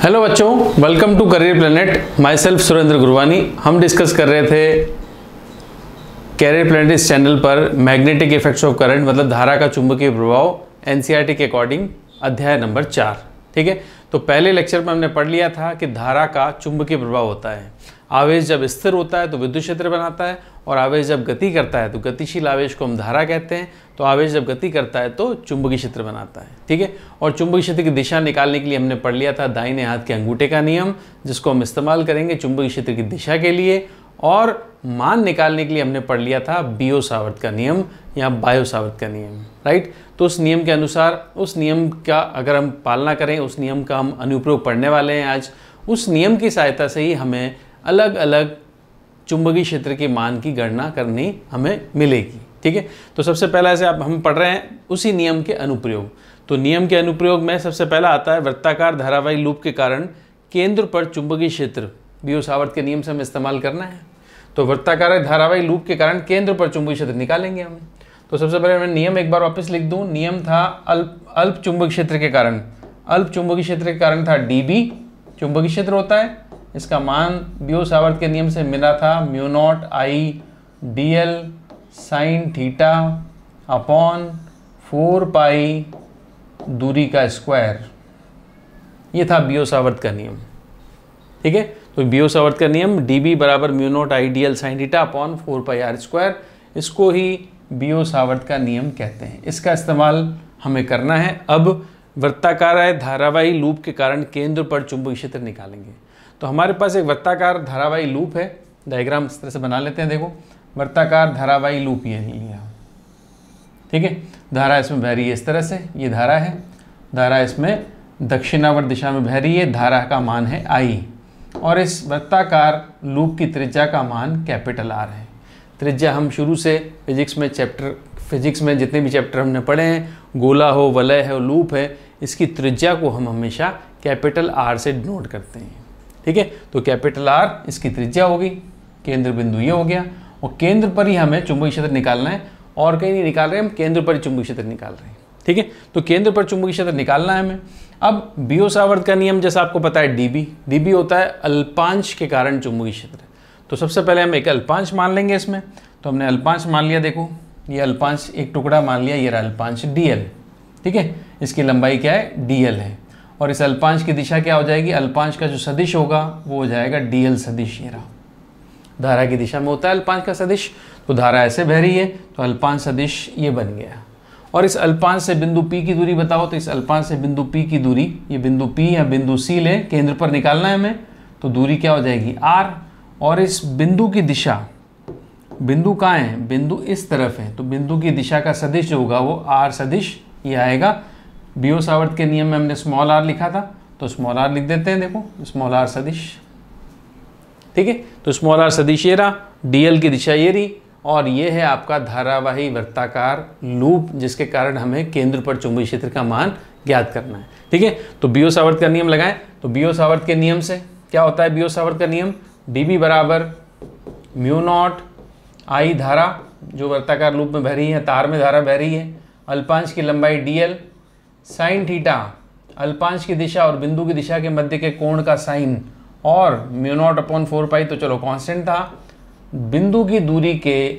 Hello बच्चों, welcome to career planet. Myself Surendra Gurwani. हम discuss कर रहे थे करियर प्लेनेट इस चैनल पर मैग्नेटिक इफेक्ट्स ऑफ करंट, मतलब धारा का चुंबकीय प्रभाव, एनसीईआरटी के अकॉर्डिंग अध्याय नंबर 4। ठीक है, तो पहले लेक्चर में हमने पढ़ लिया था कि धारा का चुंबकीय प्रभाव होता है। आवेश जब स्थिर होता है तो विद्युत क्षेत्र बनाता है, और आवेश जब गति करता है तो गतिशील आवेश को हम धारा कहते हैं। तो आवेश जब गति करता है तो चुंबकीय क्षेत्र बनाता है। ठीक है, और चुंबकीय क्षेत्र की दिशा निकालने के लिए हमने पढ़ लिया था दाहिने हाथ के अंगूठे का नियम, जिसको हम इस्तेमाल करेंगे चुंबकीय क्षेत्र की दिशा के लिए। और मान निकालने के लिए हमने पढ़ लिया था बियो-सावर्त का नियम या बायो-सावर्त का नियम, राइट। तो उस नियम के अनुसार, उस नियम का अगर हम पालना करें, उस नियम का हम अनुप्रयोग पढ़ने वाले हैं आज। उस नियम की सहायता से ही हमें अलग अलग चुंबकीय क्षेत्र के मान की गणना करनी हमें मिलेगी। ठीक है, तो सबसे पहला ऐसे हम पढ़ रहे हैं उसी नियम के अनुप्रयोग। तो नियम के अनुप्रयोग में सबसे पहला आता है वृत्ताकार धारावाही लूप के कारण केंद्र पर चुंबकीय क्षेत्र। बियो-सावर्त के नियम से हमें इस्तेमाल करना है। तो वृत्ताकार धारावाही लूप के कारण केंद्र पर चुंबकीय क्षेत्र निकालेंगे हम। तो सबसे पहले मैं नियम एक बार वापस लिख दूं। नियम था अल्प चुंबकीय क्षेत्र के कारण, अल्प चुंबकीय क्षेत्र के कारण था dB चुंबकीय क्षेत्र होता है। इसका मान बियो-सावर्त के नियम से मिला था μ0 I dl sine theta upon 4 पाई दूरी का स्क्वायर। ये था बियो-सावर्त का नियम। ठीक है, तो बियो-सावर्त का नियम dB बराबर μ0 I dl sine theta upon 4 pi r square, इसको ही बियो-सावर्त का नियम कहते हैं। इसका इस्तेमाल हमें करना है। अब वृत्ताकार धारावाही लूप के कारण केंद्र पर चुंबकीय क्षेत्र निकालेंगे। तो हमारे पास एक वृत्ताकार धारावाही लूप है। डायग्राम इस तरह से बना लेते हैं। देखो, वृत्ताकार धारावाही लूप ये लिया। ठीक है, धारा इसमें बह रही है इस तरह से, ये धारा है। धारा इसमें दक्षिणावर्त दिशा में बह रही है। धारा का मान है I, और इस वृत्ताकार लूप की त्रिज्या का मान कैपिटल R है। त्रिज्या हम शुरू से फिजिक्स में जितने भी चैप्टर हमने पढ़े हैं, गोला हो, वलय है, लूप है, इसकी त्रिज्या को हम हमेशा कैपिटल R से डिनोट करते हैं। ठीक है, तो कैपिटल R इसकी त्रिज्या होगी। केंद्र बिंदु ये हो गया, और केंद्र पर ही हमें चुंबकीय क्षेत्र निकालना है, और कहीं नहीं निकाल रहे हम, केंद्र पर ही चुंबकीय क्षेत्र निकाल रहे हैं। ठीक है, तो केंद्र पर चुंबकीय क्षेत्र निकालना है हमें। अब बियो-सावर्त का नियम जैसा आपको पता है dB होता है अल्पांश के कारण चुंबकीय क्षेत्र। तो सबसे पहले हम एक अल्पांश मान लेंगे इसमें। तो हमने अल्पांश मान लिया। देखो, ये अल्पांश एक टुकड़ा मान लिया, ये रहा अल्पांश dl। ठीक है, इसकी लंबाई क्या है, dl है। और इस अल्पांश की दिशा क्या हो जाएगी, अल्पांश का जो सदिश होगा वो हो जाएगा dl सदिश। ये रहा, धारा की दिशा में होता है अल्पांश का सदिश। तो धारा ऐसे बह रही है, तो अल्पांश सदिश ये बन गया। और इस अल्पांश से बिंदु P की दूरी बताओ। तो इस अल्पांश से बिंदु P की दूरी, ये बिंदु P या बिंदु C ले, केंद्र पर निकालना है हमें। तो दूरी क्या हो जाएगी, R। और इस बिंदु की दिशा, बिंदु कहाँ है, बिंदु इस तरफ है, तो बिंदु की दिशा का सदिश जो होगा वो R सदिश ये आएगा। बियो-सावर्त के नियम में हमने स्मॉल r लिखा था, तो स्मॉल r लिख देते हैं। देखो, स्मॉल r सदिश। ठीक है, तो स्मॉल r सदिश ये रहा, dl की दिशा ये रही, और ये है आपका धारावाही वृत्ताकार लूप, जिसके कारण हमें केंद्र पर चुंबकीय क्षेत्र का मान ज्ञात करना है। ठीक है, तो बियो-सावर्त का नियम लगाएं। तो बियो-सावर्त के नियम से क्या होता है, बियो-सावर्त का नियम dB बराबर μ0 I धारा जो वृत्ताकार लूप में बह रही है, तार में धारा बह रही है, अल्पांश की लंबाई dl साइन थीटा, अल्पांश की दिशा और बिंदु की दिशा के मध्य के कोण का साइन, और μ0 अपॉन 4 पाई तो चलो कांस्टेंट था। बिंदु की दूरी के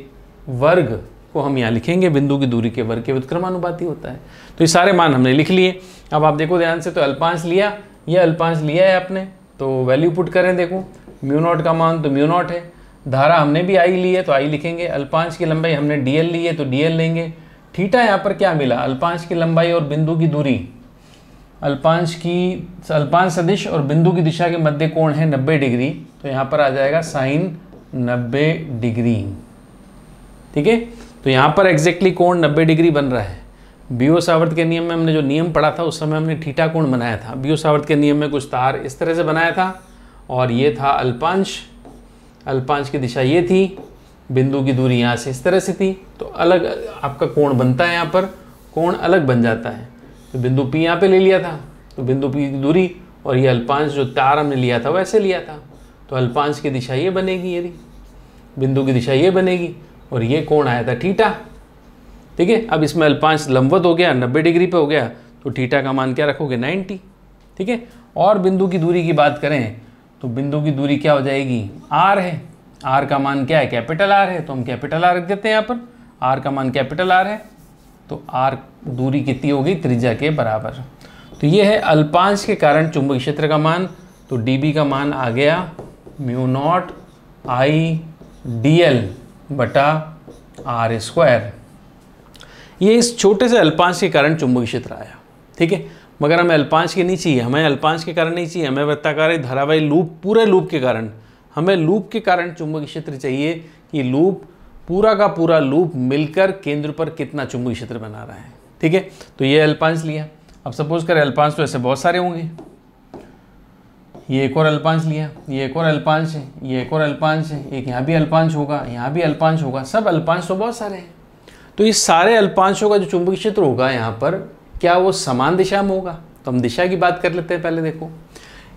वर्ग को हम यहाँ लिखेंगे, बिंदु की दूरी के वर्ग के व्युत्क्रमानुपाती होता है। तो ये सारे मान हमने लिख लिए। अब आप देखो ध्यान से, तो अल्पांश लिया, ये अल्पांश लिया है आपने, तो वैल्यू पुट करें। देखो, μ0 का मान तो μ0 है, धारा हमने भी I ली है तो I लिखेंगे, अल्पांश की लंबाई हमने dl ली है तो dl लेंगे। थीटा यहाँ पर क्या मिला, अल्पांश की लंबाई और बिंदु की दूरी, अल्पांश सदिश और बिंदु की दिशा के मध्य कोण है 90 डिग्री, तो यहाँ पर आ जाएगा साइन 90 डिग्री। ठीक है, तो यहाँ पर एग्जैक्टली कोण 90 डिग्री बन रहा है। बियो-सावर्त के नियम में हमने जो नियम पढ़ा था उस समय हमने थीटा कोण बनाया था। बियो-सावर्त के नियम में कुछ तार इस तरह से बनाया था, और ये था अल्पांश, अल्पांश की दिशा ये थी, बिंदु की दूरी यहाँ से इस तरह से थी, तो अलग आपका कोण बनता है, यहाँ पर कोण अलग बन जाता है। तो बिंदु P यहाँ पे ले लिया था, तो बिंदु P की दूरी, और ये अल्पांश जो तार हमने लिया था वैसे लिया था, तो अल्पांश की दिशा ये बनेगी, यदि बिंदु की दिशा ये बनेगी, और ये कोण आया था थीटा। ठीक है, अब इसमें अल्पांश लंबवत हो गया, 90 डिग्री पे हो गया, तो थीटा का मान क्या रखोगे, 90। ठीक है, और बिंदु की दूरी की बात करें तो बिंदु की दूरी क्या हो जाएगी, आर है। आर का मान क्या है, कैपिटल आर है, तो हम कैपिटल आर रख देते हैं यहाँ पर। आर का मान कैपिटल आर है, तो आर दूरी कितनी हो गई, त्रिज्या के बराबर। तो ये है अल्पांश के कारण चुंबकीय क्षेत्र का मान। तो dB का मान आ गया म्यू नॉट आई dl बटा आर स्क्वायर। ये इस छोटे से अल्पांश के कारण चुंबकीय क्षेत्र आया, ठीक है। मगर हमें अल्पांश के नहीं चाहिए, हमें अल्पांश के कारण नहीं चाहिए, हमें वृत्ताकार धारावाही लूप, पूरे लूप के कारण, हमें लूप के कारण चुंबकीय क्षेत्र चाहिए कि लूप, पूरा का पूरा लूप मिलकर केंद्र पर कितना चुंबकीय क्षेत्र बना रहा है, ठीक है। तो ये अल्पांश लिया। अब सपोज करें अल्पांश तो ऐसे बहुत सारे होंगे, ये एक और अल्पांश लिया, ये एक और अल्पांश है, ये एक और अल्पांश है, एक यहाँ भी अल्पांश होगा, यहाँ भी अल्पांश होगा, सब अल्पांश तो बहुत सारे हैं। तो इस सारे अल्पांशों का जो चुंबकीय क्षेत्र होगा यहाँ पर, क्या वो समान दिशा में होगा? तो हम दिशा की बात कर लेते हैं पहले। देखो,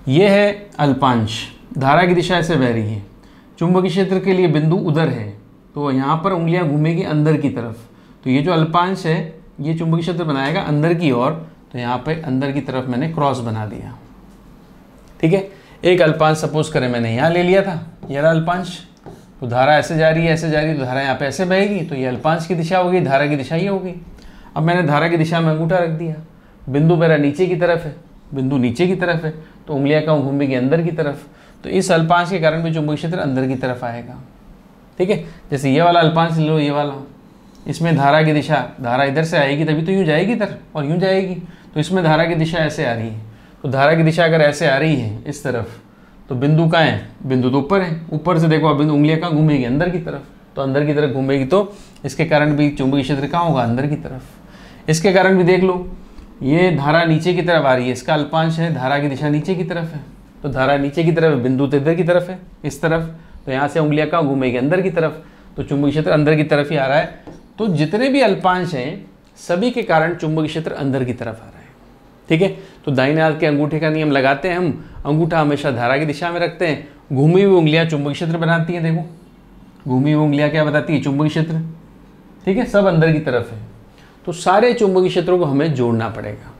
ये है अल्पांश, धारा की दिशा ऐसे बह रही है, चुंबकीय क्षेत्र के लिए बिंदु उधर है, तो यहाँ पर उंगलियाँ घूमेगी अंदर की तरफ। तो ये जो अल्पांश है ये चुंबकीय क्षेत्र बनाएगा अंदर की ओर, तो यहाँ पे अंदर की तरफ मैंने क्रॉस बना दिया, ठीक है। एक अल्पांश सपोज करें मैंने यहाँ ले लिया था, ये रहा अल्पांश, तो धारा ऐसे जा रही है, ऐसे जा रही है, तो धारा यहाँ पे ऐसे बहेगी, तो ये अल्पांश की दिशा होगी, धारा की दिशा ये होगी। अब मैंने धारा की दिशा में अंगूठा रख दिया, बिंदु मेरा नीचे की तरफ है, बिंदु नीचे की तरफ है, तो उंगलियाँ कहाँ घूमेगी, अंदर की तरफ। तो इस अल्पांश के कारण भी चुंबकीय क्षेत्र अंदर की तरफ आएगा, ठीक है। जैसे ये वाला अल्पांश ले लो, ये वाला, इसमें धारा की दिशा, धारा इधर से आएगी तभी तो यूँ जाएगी इधर और यूँ जाएगी, तो इसमें धारा की दिशा ऐसे आ रही है। तो धारा की दिशा अगर ऐसे आ रही है इस तरफ, तो बिंदु कहाँ है, बिंदु तो ऊपर है, ऊपर से देखो अब बिंदु उंगलियाँ कहाँ घूमेगी, अंदर की तरफ, तो अंदर की तरफ घूमेगी, तो इसके कारण भी चुंबकीय क्षेत्र कहाँ होगा, अंदर की तरफ। इसके कारण भी देख लो, ये धारा नीचे की तरफ आ रही है, इसका अल्पांश है, धारा की दिशा नीचे की तरफ है, तो धारा नीचे की तरफ है, बिंदु तो इधर की तरफ है, इस तरफ, तो यहाँ से उंगलियाँ कहाँ घूमेगी, अंदर की तरफ, तो चुंबकीय क्षेत्र अंदर की तरफ ही आ रहा है। तो जितने भी अल्पांश हैं सभी के कारण चुंबकीय क्षेत्र अंदर की तरफ आ रहा है, ठीक है। तो दाहिने हाथ के अंगूठे का नियम लगाते हैं हम, अंगूठा हमेशा धारा की दिशा में रखते हैं, घूमी हुई उंगलियां चुंबकीय क्षेत्र बनाती हैं। देखो, घूमी हुई उंगलियां क्या बताती है, चुंबकीय क्षेत्र, ठीक है, सब अंदर की तरफ है। तो सारे चुंबकीय क्षेत्रों को हमें जोड़ना पड़ेगा,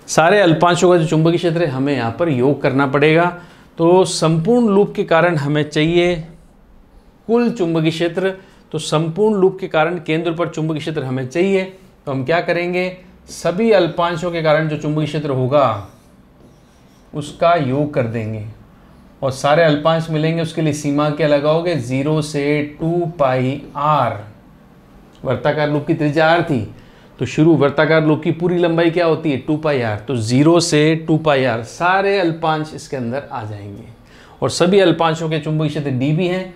सारे अल्पांशों का जो चुंबकीय क्षेत्र है हमें यहाँ पर योग करना पड़ेगा। तो संपूर्ण लूप के कारण हमें चाहिए कुल चुंबकीय क्षेत्र, तो संपूर्ण लूप के कारण केंद्र पर चुंबकीय क्षेत्र हमें चाहिए। तो हम क्या करेंगे, सभी अल्पांशों के कारण जो चुंबकीय क्षेत्र होगा उसका योग कर देंगे, और सारे अल्पांश मिलेंगे, उसके लिए सीमा क्या लगाओगे, 0 से 2 पाई आर। वर्ताकार लूप की त्रिज्या आर थी, तो शुरू वर्ताकार लूप की पूरी लंबाई क्या होती है, 2 पाई आर, तो 0 से 2 पाई आर सारे अल्पांश इसके अंदर आ जाएंगे, और सभी अल्पांशों के चुंबकीय क्षेत्र dB हैं।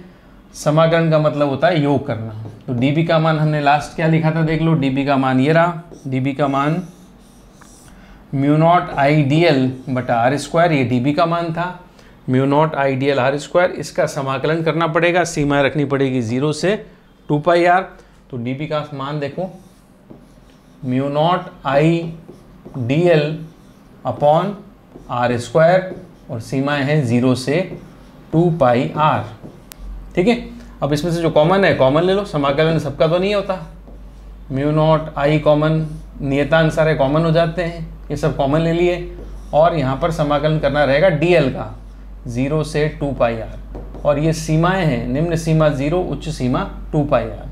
समाकलन का मतलब होता है योग करना। तो dB का मान हमने लास्ट क्या लिखा था, देख लो, dB का मान ये रहा, dB का मान म्यू नॉट आई dl बटा आर स्क्वायर, ये dB का मान था, mu naught I dl R square. इसका समाकलन करना पड़ेगा, सीमाएं रखनी पड़ेगी 0 से 2 पाई आर। तो dB का मान देखो, mu naught I dl upon R square, और सीमाएं हैं 0 से 2 पाई आर, ठीक है। अब इसमें से जो कॉमन है कॉमन ले लो, समाकलन सबका तो नहीं होता, म्यू नॉट आई कॉमन, नियतांक सारे कॉमन हो जाते हैं, ये सब कॉमन ले लिए, और यहाँ पर समाकलन करना रहेगा dl का 0 से 2 पाई आर, और ये सीमाएं हैं, निम्न सीमा 0, उच्च सीमा 2 पाई आर।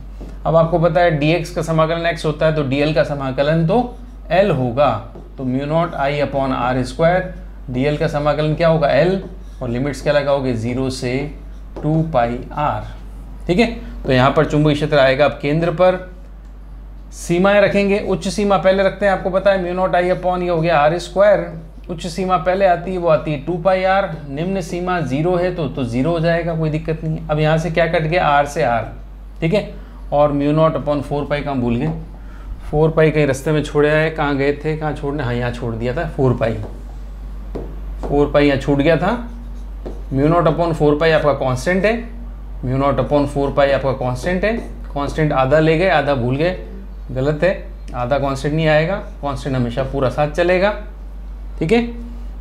अब आपको पता है dx का समाकलन x होता है, तो dl का समाकलन तो l होगा, तो mu naught I upon R square, dl का समाकलन क्या होगा, l, और लिमिट्स क्या लगाओगे, 0 से 2 पाई आर, ठीक है। तो यहाँ पर चुंबकीय क्षेत्र आएगा अब केंद्र पर, सीमाएं रखेंगे, उच्च सीमा पहले रखते हैं, आपको पता है म्यू नॉट आई अपॉन ये हो गया आर स्क्वायर, उच्च सीमा पहले आती है, वो आती है 2 पाई आर, निम्न सीमा 0 है तो 0 हो जाएगा, कोई दिक्कत नहीं है। अब यहाँ से क्या कट गया, आर से आर, ठीक है, और म्यू नॉट अपॉन 4 पाई कहाँ भूल गए, 4 पाई कहीं रास्ते में छोड़े आए, कहाँ गए थे, कहाँ छोड़ने, हाँ यहाँ छोड़ दिया था, 4 पाई यहाँ छूट गया था। म्यू नॉट अपॉन 4 पाई आपका कांस्टेंट है, म्यू नॉट अपॉन 4 पाई आपका कांस्टेंट है, कांस्टेंट आधा ले गए, आधा भूल गए, गलत है, आधा कांस्टेंट नहीं आएगा, कांस्टेंट हमेशा पूरा साथ चलेगा, ठीक है।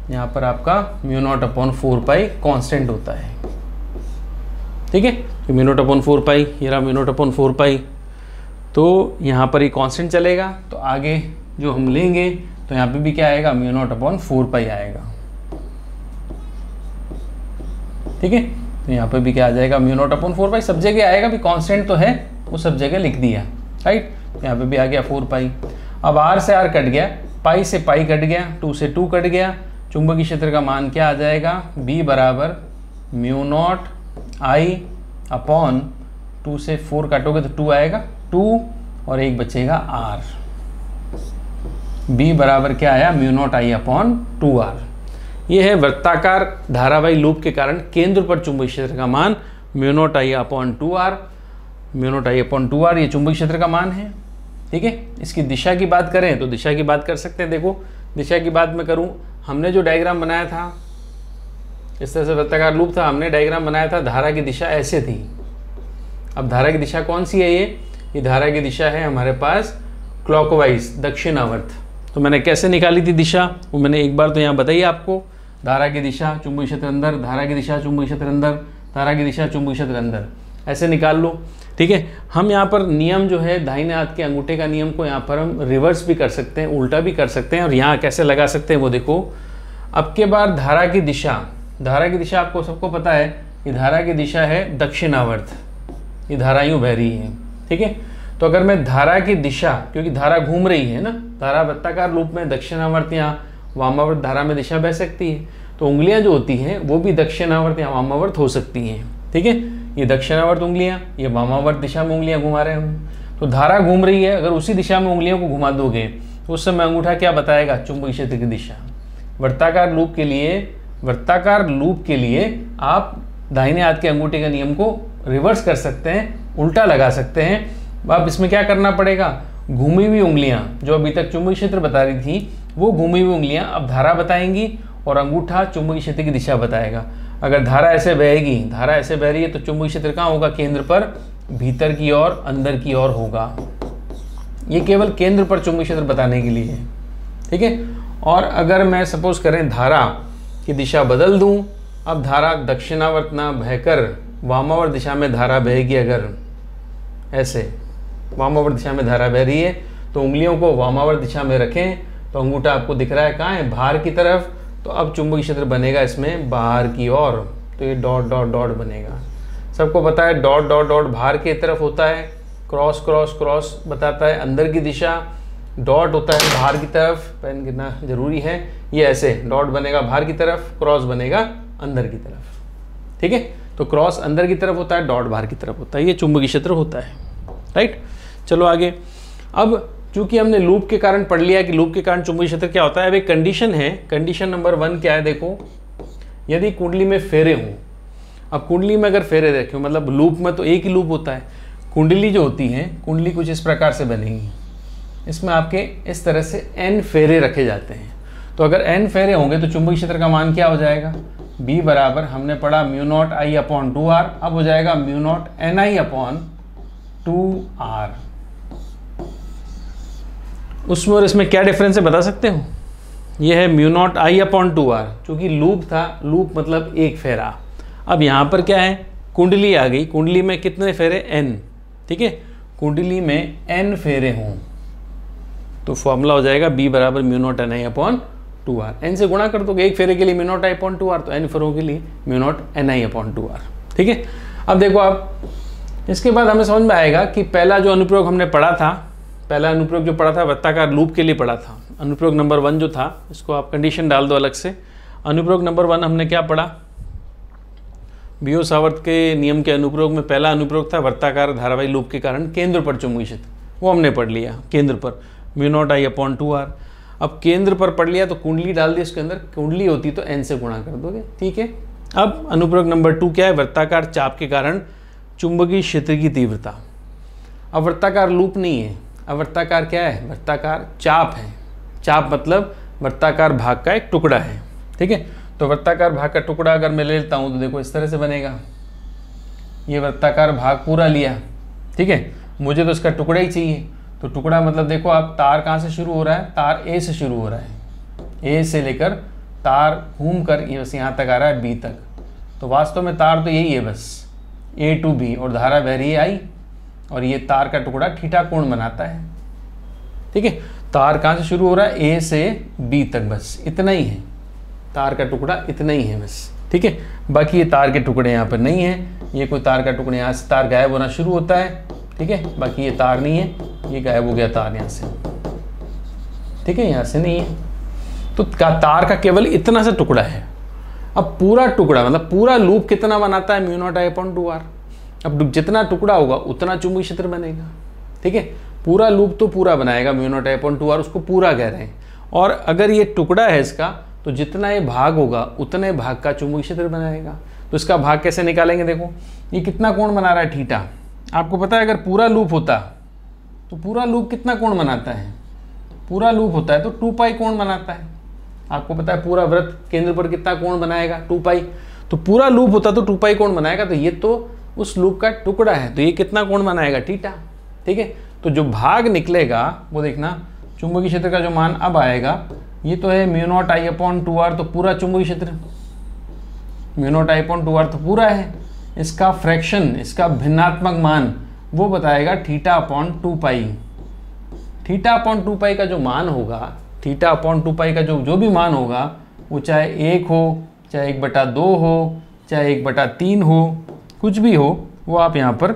यहाँ पर आपका म्यू नॉट अपॉन 4 पाई कांस्टेंट होता है, ठीक है। तो म्यू नॉट अपॉन 4 पाई, ये रहा म्यू नॉट अपॉन 4 पाई, तो यहाँ पर ही कांस्टेंट चलेगा, तो आगे जो हम लेंगे तो यहाँ पे भी क्या आएगा, म्यू नॉट अपॉन 4 पाई आएगा, ठीक है। तो यहाँ पे भी क्या आ जाएगा, म्यू नॉट अपॉन 4 पाई, सब जगह आएगा भी, कांस्टेंट तो है वो सब जगह लिख दिया, राइट। यहाँ पे भी आ गया 4 पाई। अब r से r कट गया, पाई से पाई कट गया, 2 से 2 कट गया, चुंबकीय क्षेत्र का मान क्या आ जाएगा, b बराबर म्यू नॉट आई अपॉन 2 से 4 काटोगे तो 2 आएगा, 2 और 1 बचेगा r। b बराबर क्या आया, mu naught I upon 2r। ये है वृत्ताकार धारावाही लूप के कारण केंद्र पर चुंबकीय क्षेत्र का मान mu naught I upon 2r। Mu naught I upon 2r ये चुंबकीय क्षेत्र का मान है, ठीक है। इसकी दिशा की बात करें तो दिशा की बात कर सकते हैं। देखो दिशा की बात मैं करूं, हमने जो डायग्राम बनाया था, इस तरह से वृत्ताकार लूप था, हमने डायग्राम बनाया था, धारा की दिशा ऐसे थी। अब धारा की दिशा कौन सी है, ये धारा की दिशा है हमारे पास क्लॉकवाइज, दक्षिणावर्त। तो मैंने कैसे निकाली थी दिशा, वो मैंने एक बार तो यहाँ बताई आपको। धारा की दिशा चुंबकीय क्षेत्र अंदर, धारा की दिशा चुंबकीय क्षेत्र अंदर, धारा की दिशा चुंबकीय क्षेत्र अंदर, ऐसे निकाल लो, ठीक है। हम यहाँ पर नियम जो है दाहिने हाथ के अंगूठे का नियम को यहाँ पर हम रिवर्स भी कर सकते हैं, उल्टा भी कर सकते हैं, और यहाँ कैसे लगा सकते हैं वो देखो। अब के बाद धारा की दिशा आपको सबको पता है, ये धारा की दिशा है दक्षिणावर्त, ये धारा यूँ बह रही है, ठीक है। तो अगर मैं धारा की दिशा, क्योंकि धारा घूम रही है ना, धारा वृत्ताकार रूप में दक्षिणावर्त या वामावर्त धारा में दिशा बह सकती है, तो उंगलियां जो होती हैं वो भी दक्षिणावर्त या वामावर्त हो सकती हैं, ठीक है। ये दक्षिणावर्त उंगलियां, ये वामावर्त दिशा में उंगलियां घुमा रहे हैं। तो धारा घूम रही है, अगर उसी दिशा में उंगलियों को घुमा दोगे तो उस समय अंगूठा क्या बताएगा, चुंबकीय क्षेत्र की दिशा। वृत्ताकार लूप के लिए आप दाहिने हाथ के अंगूठे के नियम को रिवर्स कर सकते हैं, उल्टा लगा सकते हैं। अब इसमें क्या करना पड़ेगा, घूमी हुई उंगलियां जो अभी तक चुंबकीय क्षेत्र बता रही थी, वो घूमी हुई उंगलियां अब धारा बताएंगी और अंगूठा चुंबकीय क्षेत्र की दिशा बताएगा। अगर धारा ऐसे बहेगी, धारा ऐसे बह रही है, तो चुंबकीय क्षेत्र कहाँ होगा, केंद्र पर, भीतर की ओर, अंदर की ओर होगा। ये केवल केंद्र पर चुंबकीय क्षेत्र बताने के लिए है, ठीक है। और अगर मैं सपोज करें धारा की दिशा बदल दूं, अब धारा दक्षिणावर्त ना बहकर वामावर्त दिशा में धारा बहेगी, अगर ऐसे वामावर्त दिशा में धारा बह रही है तो उंगलियों को वामावर्त दिशा में रखें, तो अंगूठा आपको दिख रहा है कहाँ है, बाहर की तरफ। तो अब चुंबकीय क्षेत्र बनेगा इसमें बाहर की ओर, तो ये डॉट डॉट डॉट बनेगा। सबको पता है डॉट डॉट डॉट बाहर की तरफ होता है, क्रॉस क्रॉस क्रॉस बताता है अंदर की दिशा, डॉट होता है बाहर की तरफ, पेन गिरना जरूरी है। ये ऐसे डॉट बनेगा बाहर की तरफ, क्रॉस बनेगा अंदर की तरफ, ठीक है। तो क्रॉस अंदर की तरफ होता है, डॉट बाहर की तरफ होता है, ये चुंबकीय क्षेत्र होता है, राइट। चलो आगे। अब चूंकि हमने लूप के कारण पढ़ लिया कि लूप के कारण चुंबकीय क्षेत्र क्या होता है, अब एक कंडीशन है, कंडीशन नंबर 1 क्या है, देखो, यदि कुंडली में फेरे हों। अब कुंडली में अगर फेरे देखें, मतलब लूप में तो एक ही लूप होता है, कुंडली जो होती है, कुंडली कुछ इस प्रकार से बनेगी, इसमें आपके इस तरह से n फेरे रखे जाते हैं। तो अगर n फेरे होंगे तो चुंबकीय क्षेत्र का मान क्या हो जाएगा, b बराबर हमने पढ़ा mu naught I upon 2r, अब हो जाएगा mu not an I upon 2r। उसमें और इसमें क्या डिफरेंस है बता सकते हो, ये है mu naught I upon 2r, चूँकि लूप था, लूप मतलब एक फेरा। अब यहाँ पर क्या है, कुंडली आ गई, कुंडली में कितने फेरे, n, ठीक है। कुंडली में n फेरे हों तो फॉर्मूला हो जाएगा b बराबर mu not an I upon 2r। n से गुणा कर दोगे, एक फेरे के लिए mu naught I upon 2r, तो n फेरों के लिए mu not an I upon 2r, ठीक है। अब देखो आप, इसके बाद हमें समझ में आएगा कि पहला जो अनुप्रयोग हमने पढ़ा था, पहला अनुप्रयोग जो पढ़ा था वृत्ताकार लूप के लिए पढ़ा था, अनुप्रयोग नंबर 1 जो था, इसको आप कंडीशन डाल दो अलग से। अनुप्रयोग नंबर 1 हमने क्या पढ़ा, बियो-सावर्त के नियम के अनुप्रयोग में पहला अनुप्रयोग था वृत्ताकार धारावाही लूप के कारण केंद्र पर चुंबकीय क्षेत्र, वो हमने पढ़ लिया, केंद्र पर mu naught I upon 2r। अब केंद्र पर पढ़ लिया तो कुंडली डाल दी, उसके अंदर कुंडली होती तो n से गुणा कर दोगे, ठीक है। अब अनुप्रयोग नंबर 2 क्या है, वृत्ताकार चाप के कारण चुंबकीय क्षेत्र की तीव्रता। अब वृत्ताकार लूप नहीं है, अब वृत्ताकार क्या है, वृत्ताकार चाप है। चाप मतलब वृत्ताकार भाग का एक टुकड़ा है, ठीक है। तो वृत्ताकार भाग का टुकड़ा अगर मैं ले लेता हूँ तो देखो इस तरह से बनेगा, ये वृत्ताकार भाग पूरा लिया, ठीक है। मुझे तो इसका टुकड़ा ही चाहिए, तो टुकड़ा मतलब देखो आप, तार कहाँ से शुरू हो रहा है, तार ए से शुरू हो रहा है, ए से लेकर तार घूम कर ये बस यहाँ तक आ रहा है बी तक। तो वास्तव में तार तो यही है बस, ए टू बी, और धारा बह रही है आई, और ये तार का टुकड़ा थीटा कोण बनाता है, ठीक है। तार कहाँ से शुरू हो रहा है, ए से बी तक, बस इतना ही है, तार का टुकड़ा इतना ही है बस, ठीक है। बाकी ये तार के टुकड़े यहाँ पर नहीं हैं, ये कोई तार का टुकड़ा, यहाँ से तार गायब होना शुरू होता है, ठीक है। बाकी ये तार नहीं है, ये गायब हो गया तार यहाँ से, ठीक है, यहाँ से नहीं है। तो तार का केवल इतना सा टुकड़ा है। अब पूरा टुकड़ा मतलब पूरा लूप कितना बनाता है, μ0I/2r। अब जितना टुकड़ा होगा उतना चुंबकीय क्षेत्र बनेगा, ठीक है। पूरा लूप तो पूरा बनाएगा, μ0I/2r उसको पूरा कह रहे हैं। और अगर ये टुकड़ा है इसका, तो जितना ये भाग होगा उतने भाग का चुंबकीय क्षेत्र बनाएगा। तो इसका भाग कैसे निकालेंगे, देखो ये कितना कोण बना रहा है, थीटा। आपको पता है अगर पूरा लूप होता तो पूरा लूप कितना कोण बनाता है, पूरा लूप होता है तो 2π कोण बनाता है। आपको पता है पूरा वृत्त केंद्र पर कितना कोण बनाएगा, 2π। तो पूरा लूप होता तो 2π कोण बनाएगा, तो ये तो उस लूप का टुकड़ा है, तो ये कितना कोण बनाएगा, थीटा, ठीक है। तो जो भाग निकलेगा वो देखना, चुंबकीय क्षेत्र का जो मान अब आएगा, ये तो है μ0I/2r, तो पूरा चुंबकीय क्षेत्र μ0I/2r तो पूरा है। इसका फ्रैक्शन, इसका भिन्नात्मक मान वो बताएगा θ/2π। θ/2π का जो मान होगा, θ/2π का जो भी मान होगा, वो चाहे 1 हो, चाहे 1/2 हो, चाहे 1/3 हो, कुछ भी हो, वो आप यहाँ पर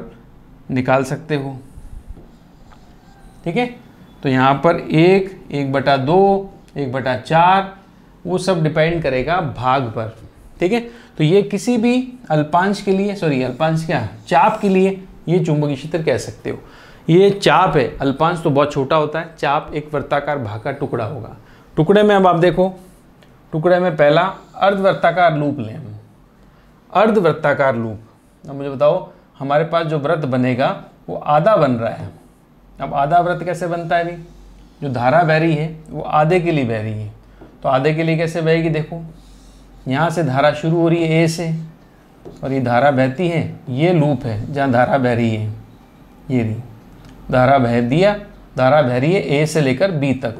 निकाल सकते हो, ठीक है। तो यहाँ पर 1, 1/2, 1/4 वो सब डिपेंड करेगा भाग पर, ठीक है। तो ये किसी भी अल्पांश के लिए, अल्पांश क्या, चाप के लिए ये चुंबकीय क्षेत्र कह सकते हो। ये चाप है, अल्पांश तो बहुत छोटा होता है, चाप एक वृत्ताकार भाग का टुकड़ा होगा। टुकड़े में अब आप देखो, टुकड़े में पहला अर्धवृत्ताकार लूप लें हम, अर्धवृत्ताकार लूप। अब मुझे बताओ हमारे पास जो वृत्त बनेगा वो आधा बन रहा है। अब आधा वृत्त कैसे बनता है, अभी जो धारा बह रही है वो आधे के लिए बह रही है, तो आधे के लिए कैसे बहेगी, देखो यहाँ से धारा शुरू हो रही है A से, और ये धारा बहती है, ये लूप है जहाँ धारा बह रही है, ये रही धारा बह दिया, धारा बह रही है A से लेकर B तक।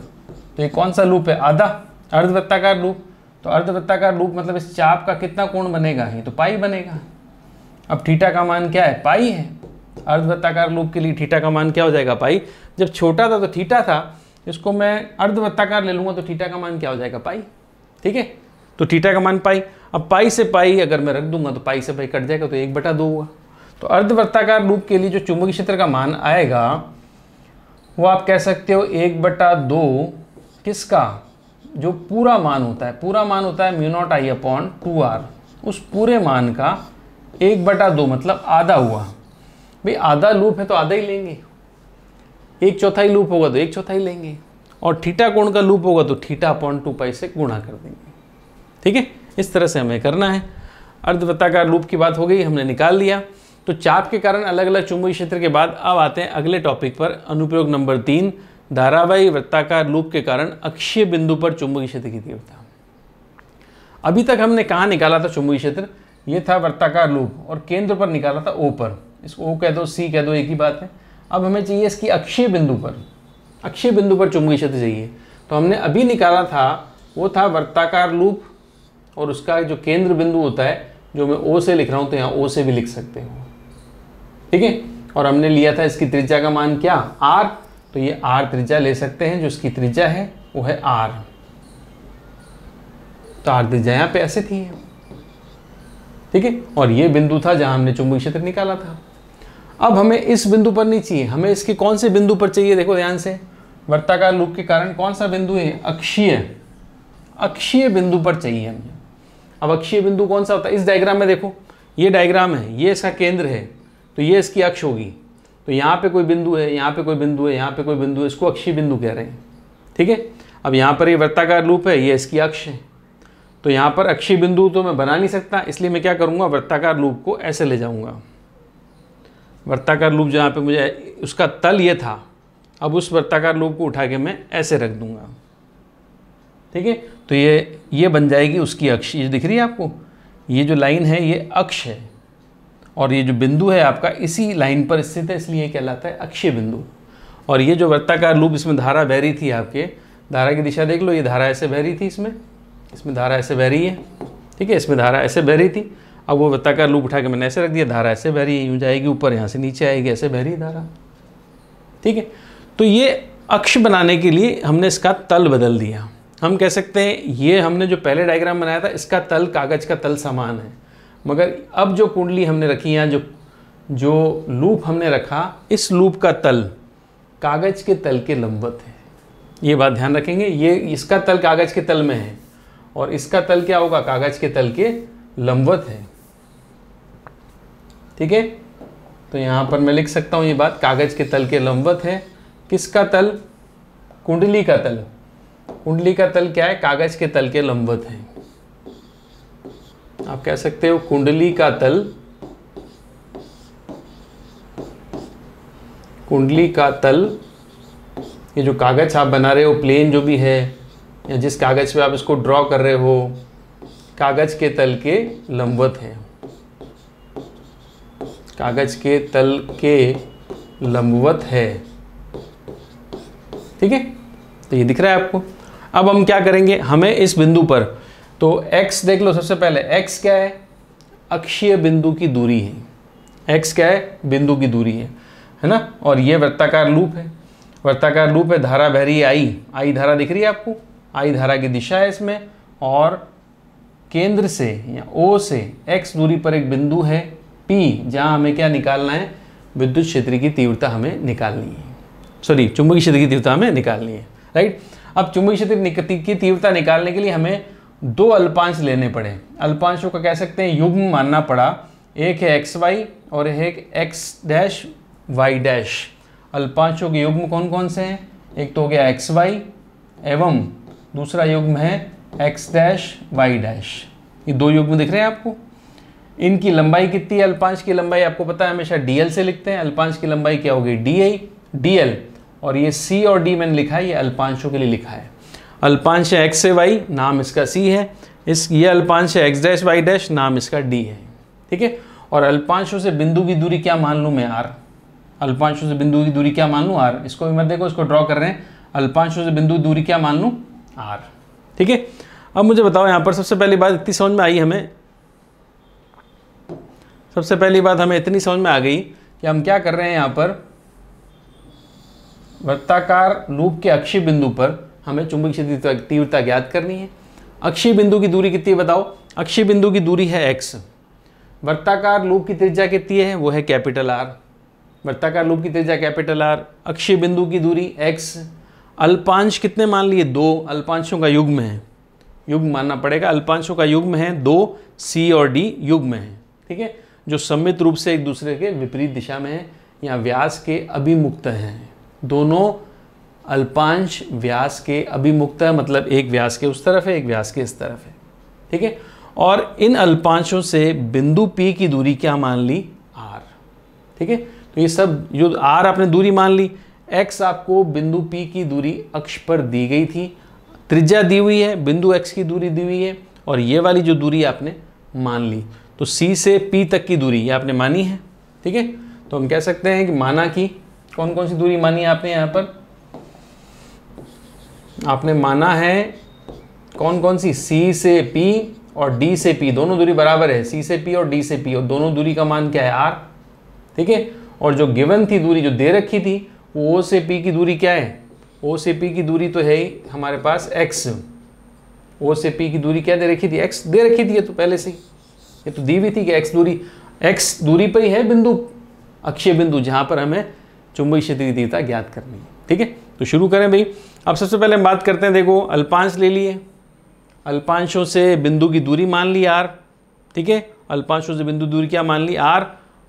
तो ये कौन सा लूप है, आधा, अर्धवृत्ताकार लूप। तो अर्धवृत्ताकार लूप मतलब इस चाप का कितना कोण बनेगा, ये तो पाई बनेगा। अब थीटा का मान क्या है, पाई है। अर्धवृत्ताकार लूप के लिए थीटा का मान क्या हो जाएगा, पाई। जब छोटा था तो थीटा था, इसको मैं अर्धवृत्ताकार ले लूँगा तो थीटा का मान क्या हो जाएगा, पाई, ठीक है। तो थीटा का मान पाई। अब पाई से पाई अगर मैं रख दूंगा तो पाई से पाई कट जाएगा, तो 1/2 होगा। तो अर्धवृत्ताकार लूप के लिए जो चुंबकीय क्षेत्र का मान आएगा वो आप कह सकते हो 1/2 किसका, जो पूरा मान होता है, पूरा मान होता है μ0I/2r, उस पूरे मान का 1/2 मतलब आधा हुआ। भाई आधा लूप है तो आधा ही लेंगे, 1/4 लूप होगा तो 1/4 लेंगे, और थीटा कोण का लूप होगा तो θ/2π से गुणा कर देंगे, ठीक है। इस तरह से हमें करना है। अर्धवृत्ताकार लूप की बात हो गई, हमने निकाल लिया। तो चाप के कारण अलग अलग चुंबकीय क्षेत्र के बाद अब आते हैं अगले टॉपिक पर, अनुप्रयोग नंबर 3, धारावाही वृत्ताकार लूप के कारण अक्षीय बिंदु पर चुंबकीय क्षेत्र की तीव्रता। अभी तक हमने कहाँ निकाला था चुंबकीय क्षेत्र, ये था वृत्ताकार लूप, और केंद्र पर निकाला था O पर। इसको O कह दो, C कह दो, एक ही बात है। अब हमें चाहिए इसकी अक्षीय बिंदु पर, अक्षीय बिंदु पर चुंबकीय क्षेत्र चाहिए। तो हमने अभी निकाला था वो था वृत्ताकार लूप, और उसका जो केंद्र बिंदु होता है, जो मैं O से लिख रहा हूँ तो यहाँ O से भी लिख सकते हो, ठीक है। और हमने लिया था इसकी त्रिज्या का मान क्या, R, तो ये R त्रिज्या ले सकते हैं, जो इसकी त्रिज्या है वो है R। तो R त्रिज्या यहाँ पे ऐसे थी, ठीक है। और ये बिंदु था जहाँ हमने चुंबकीय क्षेत्र निकाला था। अब हमें इस बिंदु पर नहीं चाहिए, हमें इसके कौन से बिंदु पर चाहिए, देखो ध्यान से, वृत्ताकार लूप के कारण कौन सा बिंदु है, अक्षीय, अक्षीय बिंदु पर चाहिए हमें। अब अक्षीय बिंदु कौन सा होता है, इस डायग्राम में देखो, ये डायग्राम है, ये इसका केंद्र है, तो ये इसकी अक्ष होगी। तो यहाँ पे कोई बिंदु है, यहाँ पे कोई बिंदु है, यहाँ पे कोई बिंदु है, इसको अक्षीय बिंदु कह रहे हैं, ठीक है। अब यहाँ पर ये वृत्ताकार लूप है, ये इसकी अक्ष है, तो यहाँ पर अक्षीय बिंदु तो मैं बना नहीं सकता, इसलिए मैं क्या करूँगा, वृत्ताकार लूप को ऐसे ले जाऊँगा। वृत्ताकार लूप जहाँ पे मुझे उसका तल ये था, अब उस वृत्ताकार लूप को उठा के मैं ऐसे रख दूँगा, ठीक है। तो ये बन जाएगी उसकी अक्ष, ये दिख रही है आपको, ये जो लाइन है ये अक्ष है, और ये जो बिंदु है आपका इसी लाइन पर स्थित है, इसलिए ये कहलाता है अक्षीय बिंदु। और ये जो वृत्ताकार लूप, इसमें धारा बह रही थी, आपके धारा की दिशा देख लो, ये धारा ऐसे बह रही थी, इसमें धारा ऐसे बह रही है, ठीक है, इसमें धारा ऐसे बह रही थी। अब वो वृत्ताकार लूप उठा के मैंने ऐसे रख दिया, धारा ऐसे बह रही है, यूँ जाएगी ऊपर, यहाँ से नीचे आएगी, ऐसे बह रही है धारा, ठीक है। तो ये अक्ष बनाने के लिए हमने इसका तल बदल दिया। हम कह सकते हैं ये हमने जो पहले डायग्राम बनाया था इसका तल कागज का तल समान है, मगर अब जो कुंडली हमने रखी है, जो लूप हमने रखा, इस लूप का तल कागज के तल के लंबवत है। ये बात ध्यान रखेंगे, ये इसका तल कागज के तल में है और इसका तल क्या होगा, कागज के तल के लंबवत है। ठीक है, तो यहां पर मैं लिख सकता हूं ये बात, कागज के तल के लंबवत है। किसका तल, कुंडली का तल। कुंडली का तल क्या है, कागज के तल के लंबवत है। आप कह सकते हो कुंडली का तल, कुंडली का तल, ये जो कागज आप बना रहे हो, प्लेन जो भी है या जिस कागज पे आप इसको ड्रॉ कर रहे हो, कागज के तल के लंबवत है। कागज के तल के लंबवत है। ठीक है, तो ये दिख रहा है आपको। अब हम क्या करेंगे, हमें इस बिंदु पर, तो x देख लो, सबसे पहले x क्या है, अक्षीय बिंदु की दूरी है। x क्या है, बिंदु की दूरी है ना। और ये वृत्ताकार लूप है, वृत्ताकार लूप है, धारा बह रही है I धारा दिख रही है आपको, I धारा की दिशा है इसमें, और केंद्र से या O से x दूरी पर एक बिंदु है P, जहां हमें क्या निकालना है, विद्युत क्षेत्र की तीव्रता हमें निकालनी है, सॉरी चुंबकीय क्षेत्र की तीव्रता हमें निकालनी है, राइट। अब चुंबकीय क्षेत्र की तीव्रता निकालने के लिए हमें दो अल्पांश लेने पड़े। अल्पांशों का कह सकते हैं युग्म मानना पड़ा, एक है एक्स वाई और एक एक्स डैश वाई डैश। अल्पांशों के युग्म कौन कौन से हैं, एक तो हो गया एक्स वाई एवं दूसरा युग्म है एक्स डैश वाई डैश। ये दो युग्म दिख रहे हैं आपको। इनकी लंबाई कितनी है, अल्पांश की लंबाई आपको पता है हमेशा dl से लिखते हैं। अल्पांश की लंबाई क्या होगी, dl, और ये c और d मैंने लिखा है, ये अल्पांशों के लिए लिखा है। अल्पांश है x से y, नाम इसका c है। ये अल्पांश है x डैश y डैश, नाम इसका d है। ठीक है, और अल्पांशों से बिंदु की दूरी क्या मान लूँ मैं, r। अल्पांशों से बिंदु की दूरी क्या मान लूँ, r। इसको भी मत देखो, इसको ड्रॉ कर रहे हैं। अल्पांशों से बिंदु की दूरी क्या मान लूँ, r। ठीक है, अब मुझे बताओ यहाँ पर सबसे पहली बात इतनी समझ में आई हमें, सबसे पहली बात हमें इतनी समझ में आ गई कि हम क्या कर रहे हैं, यहाँ पर वृत्ताकार लूप के अक्षीय बिंदु पर हमें चुंबकीय क्षेत्र की तीव्रता ज्ञात करनी है। अक्षीय बिंदु की दूरी कितनी है बताओ, अक्षीय बिंदु की दूरी है x। वृत्ताकार लूप की त्रिज्या कितनी है, वो है कैपिटल R। वृत्ताकार लूप की त्रिज्या कैपिटल R, अक्षीय बिंदु की दूरी x। अल्पांश कितने मान लिए, दो। अल्पांशों का युग्म है, युग्म मानना पड़ेगा। अल्पांशों का युग्म है दो, c और d युग्म है। ठीक है, जो सममित रूप से एक दूसरे के विपरीत दिशा में है या व्यास के अभिमुक्त हैं। दोनों अल्पांश व्यास के अभिमुक्त है, मतलब एक व्यास के उस तरफ है, एक व्यास के इस तरफ है। ठीक है, और इन अल्पांशों से बिंदु P की दूरी क्या मान ली, R। ठीक है, तो ये सब जो R आपने दूरी मान ली, X आपको बिंदु P की दूरी अक्ष पर दी गई थी, त्रिज्या दी हुई है, बिंदु X की दूरी दी हुई है, और ये वाली जो दूरी आपने मान ली, तो C से P तक की दूरी ये आपने मानी है। ठीक है, तो हम कह सकते हैं कि माना कि कौन कौन सी दूरी मानी है आपने, यहाँ पर आपने माना है कौन कौन सी, C से P और D से P, दोनों दूरी बराबर है, C से P और D से P, और दोनों दूरी का मान क्या है, R। ठीक है, और जो गिवन थी दूरी जो दे रखी थी, वो O से P की दूरी क्या है, O से P की दूरी तो है ही हमारे पास X। O से P की दूरी क्या दे रखी थी, X दे रखी थी, ये तो पहले से ही, ये तो दी हुई थी कि X दूरी पर ही है बिंदु, अक्षीय बिंदु, जहां पर हमें चुंबकीय क्षेत्र की तीव्रता ज्ञात करनी है। ठीक है, तो शुरू करें भाई। अब सबसे पहले हम बात करते हैं, देखो अल्पांश ले लिए, अल्पांशों से बिंदु की दूरी मान ली R। ठीक है, अल्पांशों से बिंदु दूरी क्या मान ली, R,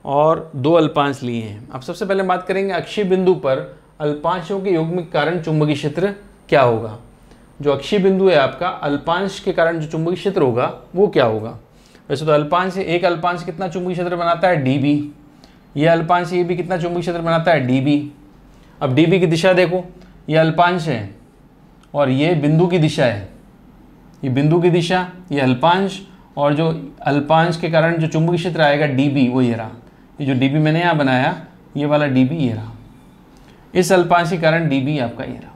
और दो अल्पांश लिए हैं। अब सबसे पहले बात करेंगे अक्षीय बिंदु पर अल्पांशों के युग्म के कारण चुंबकीय क्षेत्र क्या होगा। जो अक्षीय बिंदु है आपका, अल्पांश के कारण जो चुंबकीय क्षेत्र होगा वो क्या होगा। वैसे तो अल्पांश, एक अल्पांश कितना चुंबकीय क्षेत्र बनाता है, dB। ये अल्पांश ये भी कितना चुंबकीय क्षेत्र बनाता है, dB। अब dB की दिशा देखो, ये अल्पांश है और ये बिंदु की दिशा है, ये बिंदु की दिशा, ये अल्पांश, और जो अल्पांश के कारण जो चुंबकीय क्षेत्र आएगा dB, वो ये रहा। ये जो dB मैंने यहाँ बनाया, ये वाला dB ये रहा, इस अल्पांश के कारण dB आपका ये रहा।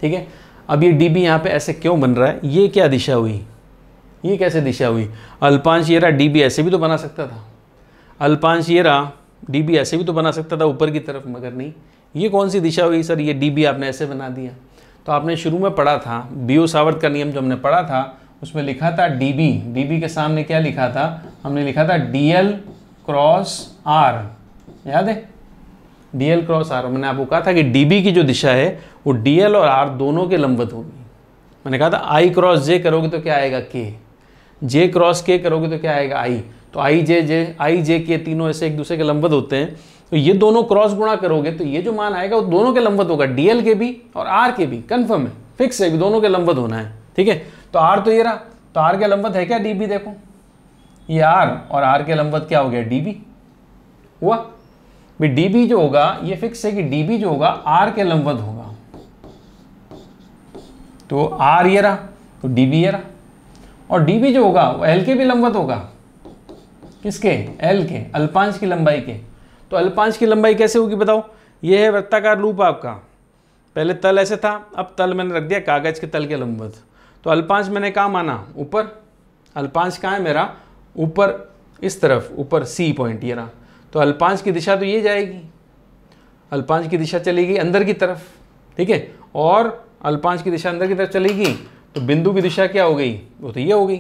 ठीक है, अब ये dB यहाँ पे ऐसे क्यों बन रहा है, ये क्या दिशा हुई, ये कैसे दिशा हुई। अल्पांश ये रहा, dB ऐसे भी तो बना सकता था, अल्पांश ये रहा, dB ऐसे भी तो बना सकता था ऊपर की तरफ, मगर नहीं। ये कौन सी दिशा हुई सर, ये dB आपने ऐसे बना दिया। तो आपने शुरू में पढ़ा था बियो-सावर्त का नियम जो हमने पढ़ा था, उसमें लिखा था डीबी, डीबी के सामने क्या लिखा था, हमने लिखा था डीएल क्रॉस आर, याद है, डीएल क्रॉस आर। मैंने आपको कहा था कि डीबी की जो दिशा है वो डीएल और आर दोनों के लंबवत होगी। मैंने कहा था आई क्रॉस जे करोगे तो क्या आएगा के, जे क्रॉस के करोगे तो क्या आएगा आई, तो आई जे के तीनों ऐसे एक दूसरे के लंबवत होते हैं, तो ये दोनों क्रॉस गुणा करोगे तो ये जो मान आएगा वो दोनों के लंबवत होगा, डीएल के भी और आर के भी, कंफर्म है, फिक्स है, दोनों के लंबवत होना है, ठीक है। तो आर तो ये रहा, तो आर के लंबवत है क्या डीबी, देखो ये आर और आर के लंबवत क्या हो गया डीबी हुआ भाई। डीबी जो होगा ये फिक्स है कि डीबी जो होगा आर के लंबवत होगा, तो आर ये रहा तो डीबी ये रहा, और डीबी जो होगा वो एल के भी लंबवत होगा, किसके, एल के, अल्पांश की लंबाई के। तो अल्पांश की लंबाई कैसे होगी बताओ, ये है वृत्ताकार लूप आपका, पहले तल ऐसे था, अब तल मैंने रख दिया कागज के तल के लंबवत। तो अल्पांश मैंने कहाँ माना, ऊपर, अल्पांश कहाँ है मेरा, ऊपर इस तरफ, ऊपर सी पॉइंट ये रहा, तो अल्पांश की दिशा तो ये जाएगी, अल्पांश की दिशा चलेगी अंदर की तरफ, ठीक है, और अल्पांश की दिशा अंदर की तरफ चलेगी तो बिंदु की दिशा क्या हो गई, वो तो ये हो गई।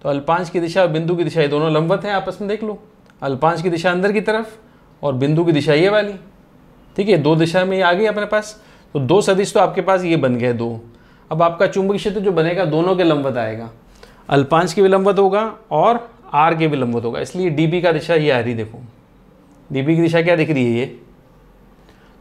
तो अल्पांश की दिशा और बिंदु की दिशा ये दोनों लंबवत हैं आपस में, देख लो, अल्पांश की दिशा अंदर की तरफ और बिंदु की दिशा ये वाली, ठीक है, दो दिशा में ये आ गई अपने पास। तो दो सदिश तो आपके पास ये बन गए दो। अब आपका चुंबकीय क्षेत्र जो बनेगा दोनों के लंबवत आएगा, अल्पांश के भी लंबवत होगा और आर के भी लंबवत होगा, इसलिए डीबी का दिशा ये आ रही, देखो डीबी की दिशा क्या दिख रही है ये,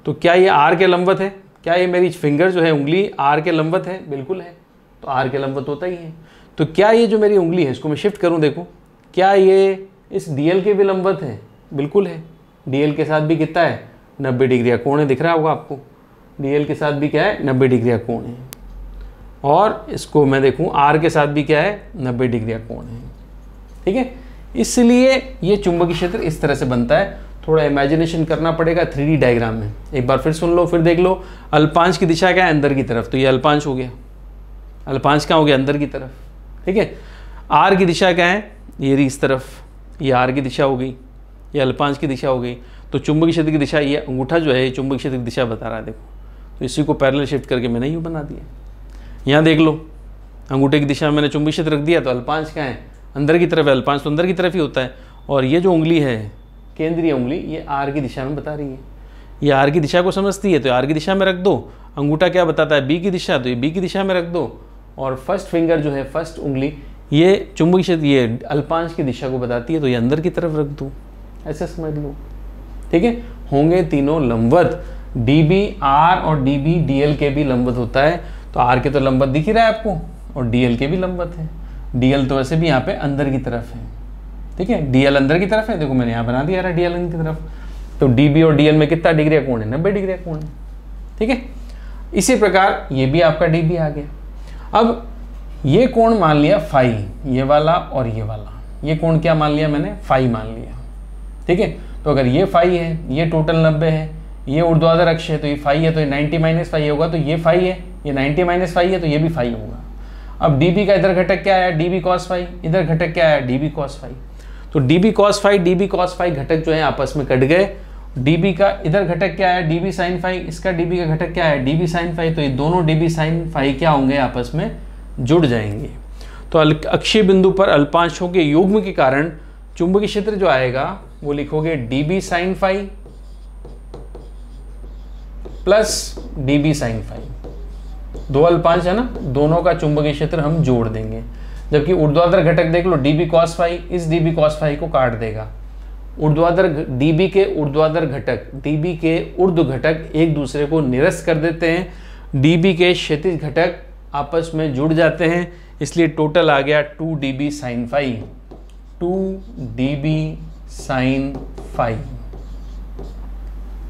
तो क्या ये आर के लंबवत है, क्या ये मेरी फिंगर जो है उंगली आर के लंबवत है, बिल्कुल है, तो आर के लंबवत होता ही है। तो क्या ये जो मेरी उंगली है इसको मैं शिफ्ट करूं, देखो क्या ये इस डीएल के भी लंबवत है, बिल्कुल है, डीएल के साथ भी कितना है 90 डिग्री का कोण है, दिख रहा होगा आपको, डीएल के साथ भी क्या है 90 डिग्री का कोण है, और इसको मैं देखूं आर के साथ भी क्या है 90 डिग्री का कोण है, ठीक है। इसलिए ये चुंबकीय क्षेत्र इस तरह से बनता है, थोड़ा इमेजिनेशन करना पड़ेगा 3D डायग्राम में। एक बार फिर सुन लो, फिर देख लो, अल्पांश की दिशा क्या है अंदर की तरफ, तो ये अल्पांश हो गया, अल्पांश क्या हो गया अंदर की तरफ, ठीक है। आर की दिशा क्या है, ये रही इस तरफ, ये आर की दिशा हो गई, ये अल्पांश की दिशा हो गई, तो चुंबकीय क्षेत्र की दिशा, ये अंगूठा जो है ये चुंबकीय क्षेत्र की दिशा बता रहा है, देखो, तो इसी को पैरेलल शिफ्ट करके मैंने यूँ बना दिया। यहाँ देख लो, अंगूठे की दिशा में मैंने चुंबकीय क्षेत्र रख दिया, तो अल्पांश क्या है अंदर की तरफ है, अल्पांश तो अंदर की तरफ ही होता है, और ये जो उंगली है केंद्रीय उंगली ये आर की दिशा में बता रही है, ये आर की दिशा को समझती है, तो आर की दिशा में रख दो। अंगूठा क्या बताता है बी की दिशा, तो ये बी की दिशा में रख दो, और फर्स्ट फिंगर जो है फर्स्ट उंगली ये चुंबकीय क्षेत्र ये अल्पांश की दिशा को बताती है, तो ये अंदर की तरफ रख दो, ऐसे समझ लो, ठीक है। होंगे तीनों लंबवत, डीबी आर और डीबी डीएल के भी लंबवत होता है, तो आर के तो लंबवत दिख ही रहा है आपको, और डीएल के भी लंबवत है, डीएल तो वैसे भी यहाँ पे अंदर की तरफ है, ठीक है, डीएल अंदर की तरफ है, देखो मैंने यहाँ बना दिया रहा डीएल की तरफ, तो डीबी और डीएल में कितना डिग्री का कोण है 90 डिग्री का कोण है, ठीक है। इसी प्रकार ये भी आपका डीबी आ गया। अब ये कोण मान लिया फाई, ये वाला और ये वाला, ये कोण क्या मान लिया मैंने, फाई मान लिया, ठीक है। तो अगर ये फाई है, ये टोटल 90 है, ये ऊर्ध्वाधर अक्ष है, तो ये फाई है, तो ये 90 माइनस फाई होगा, तो ये फाई है, ये 90 माइनस फाई है, तो ये भी फाई होगा। अब डीबी का इधर घटक क्या आया, डीबी कॉस फाई, इधर घटक क्या आया, डीबी कॉस फाई, तो डीबी कॉस फाई घटक जो है आपस में कट गए। डीबी का इधर घटक क्या है, डीबी साइन फाई, इसका डीबी का घटक क्या है, डीबी साइन फाई, तो ये दोनों डीबी साइन फाई क्या होंगे, आपस में जुड़ जाएंगे। तो अक्षीय बिंदु पर अल्पांशों के युग्म के कारण चुंबकीय क्षेत्र जो आएगा वो लिखोगे D B sine phi plus D B sine phi, दो अल्पांश है ना, दोनों का चुंबकीय क्षेत्र हम जोड़ देंगे। जबकि ऊर्ध्वाधर घटक देख लो, डीबी कॉस फाई इस डीबी कॉस फाई को काट देगा। ऊर्ध्वाधर डीबी के ऊर्ध्वाधर घटक, डीबी के ऊर्ध्व घटक एक दूसरे को निरस्त कर देते हैं, डीबी के क्षैतिज घटक आपस में जुड़ जाते हैं, इसलिए टोटल आ गया 2 D B sine phi, 2 D B sine phi,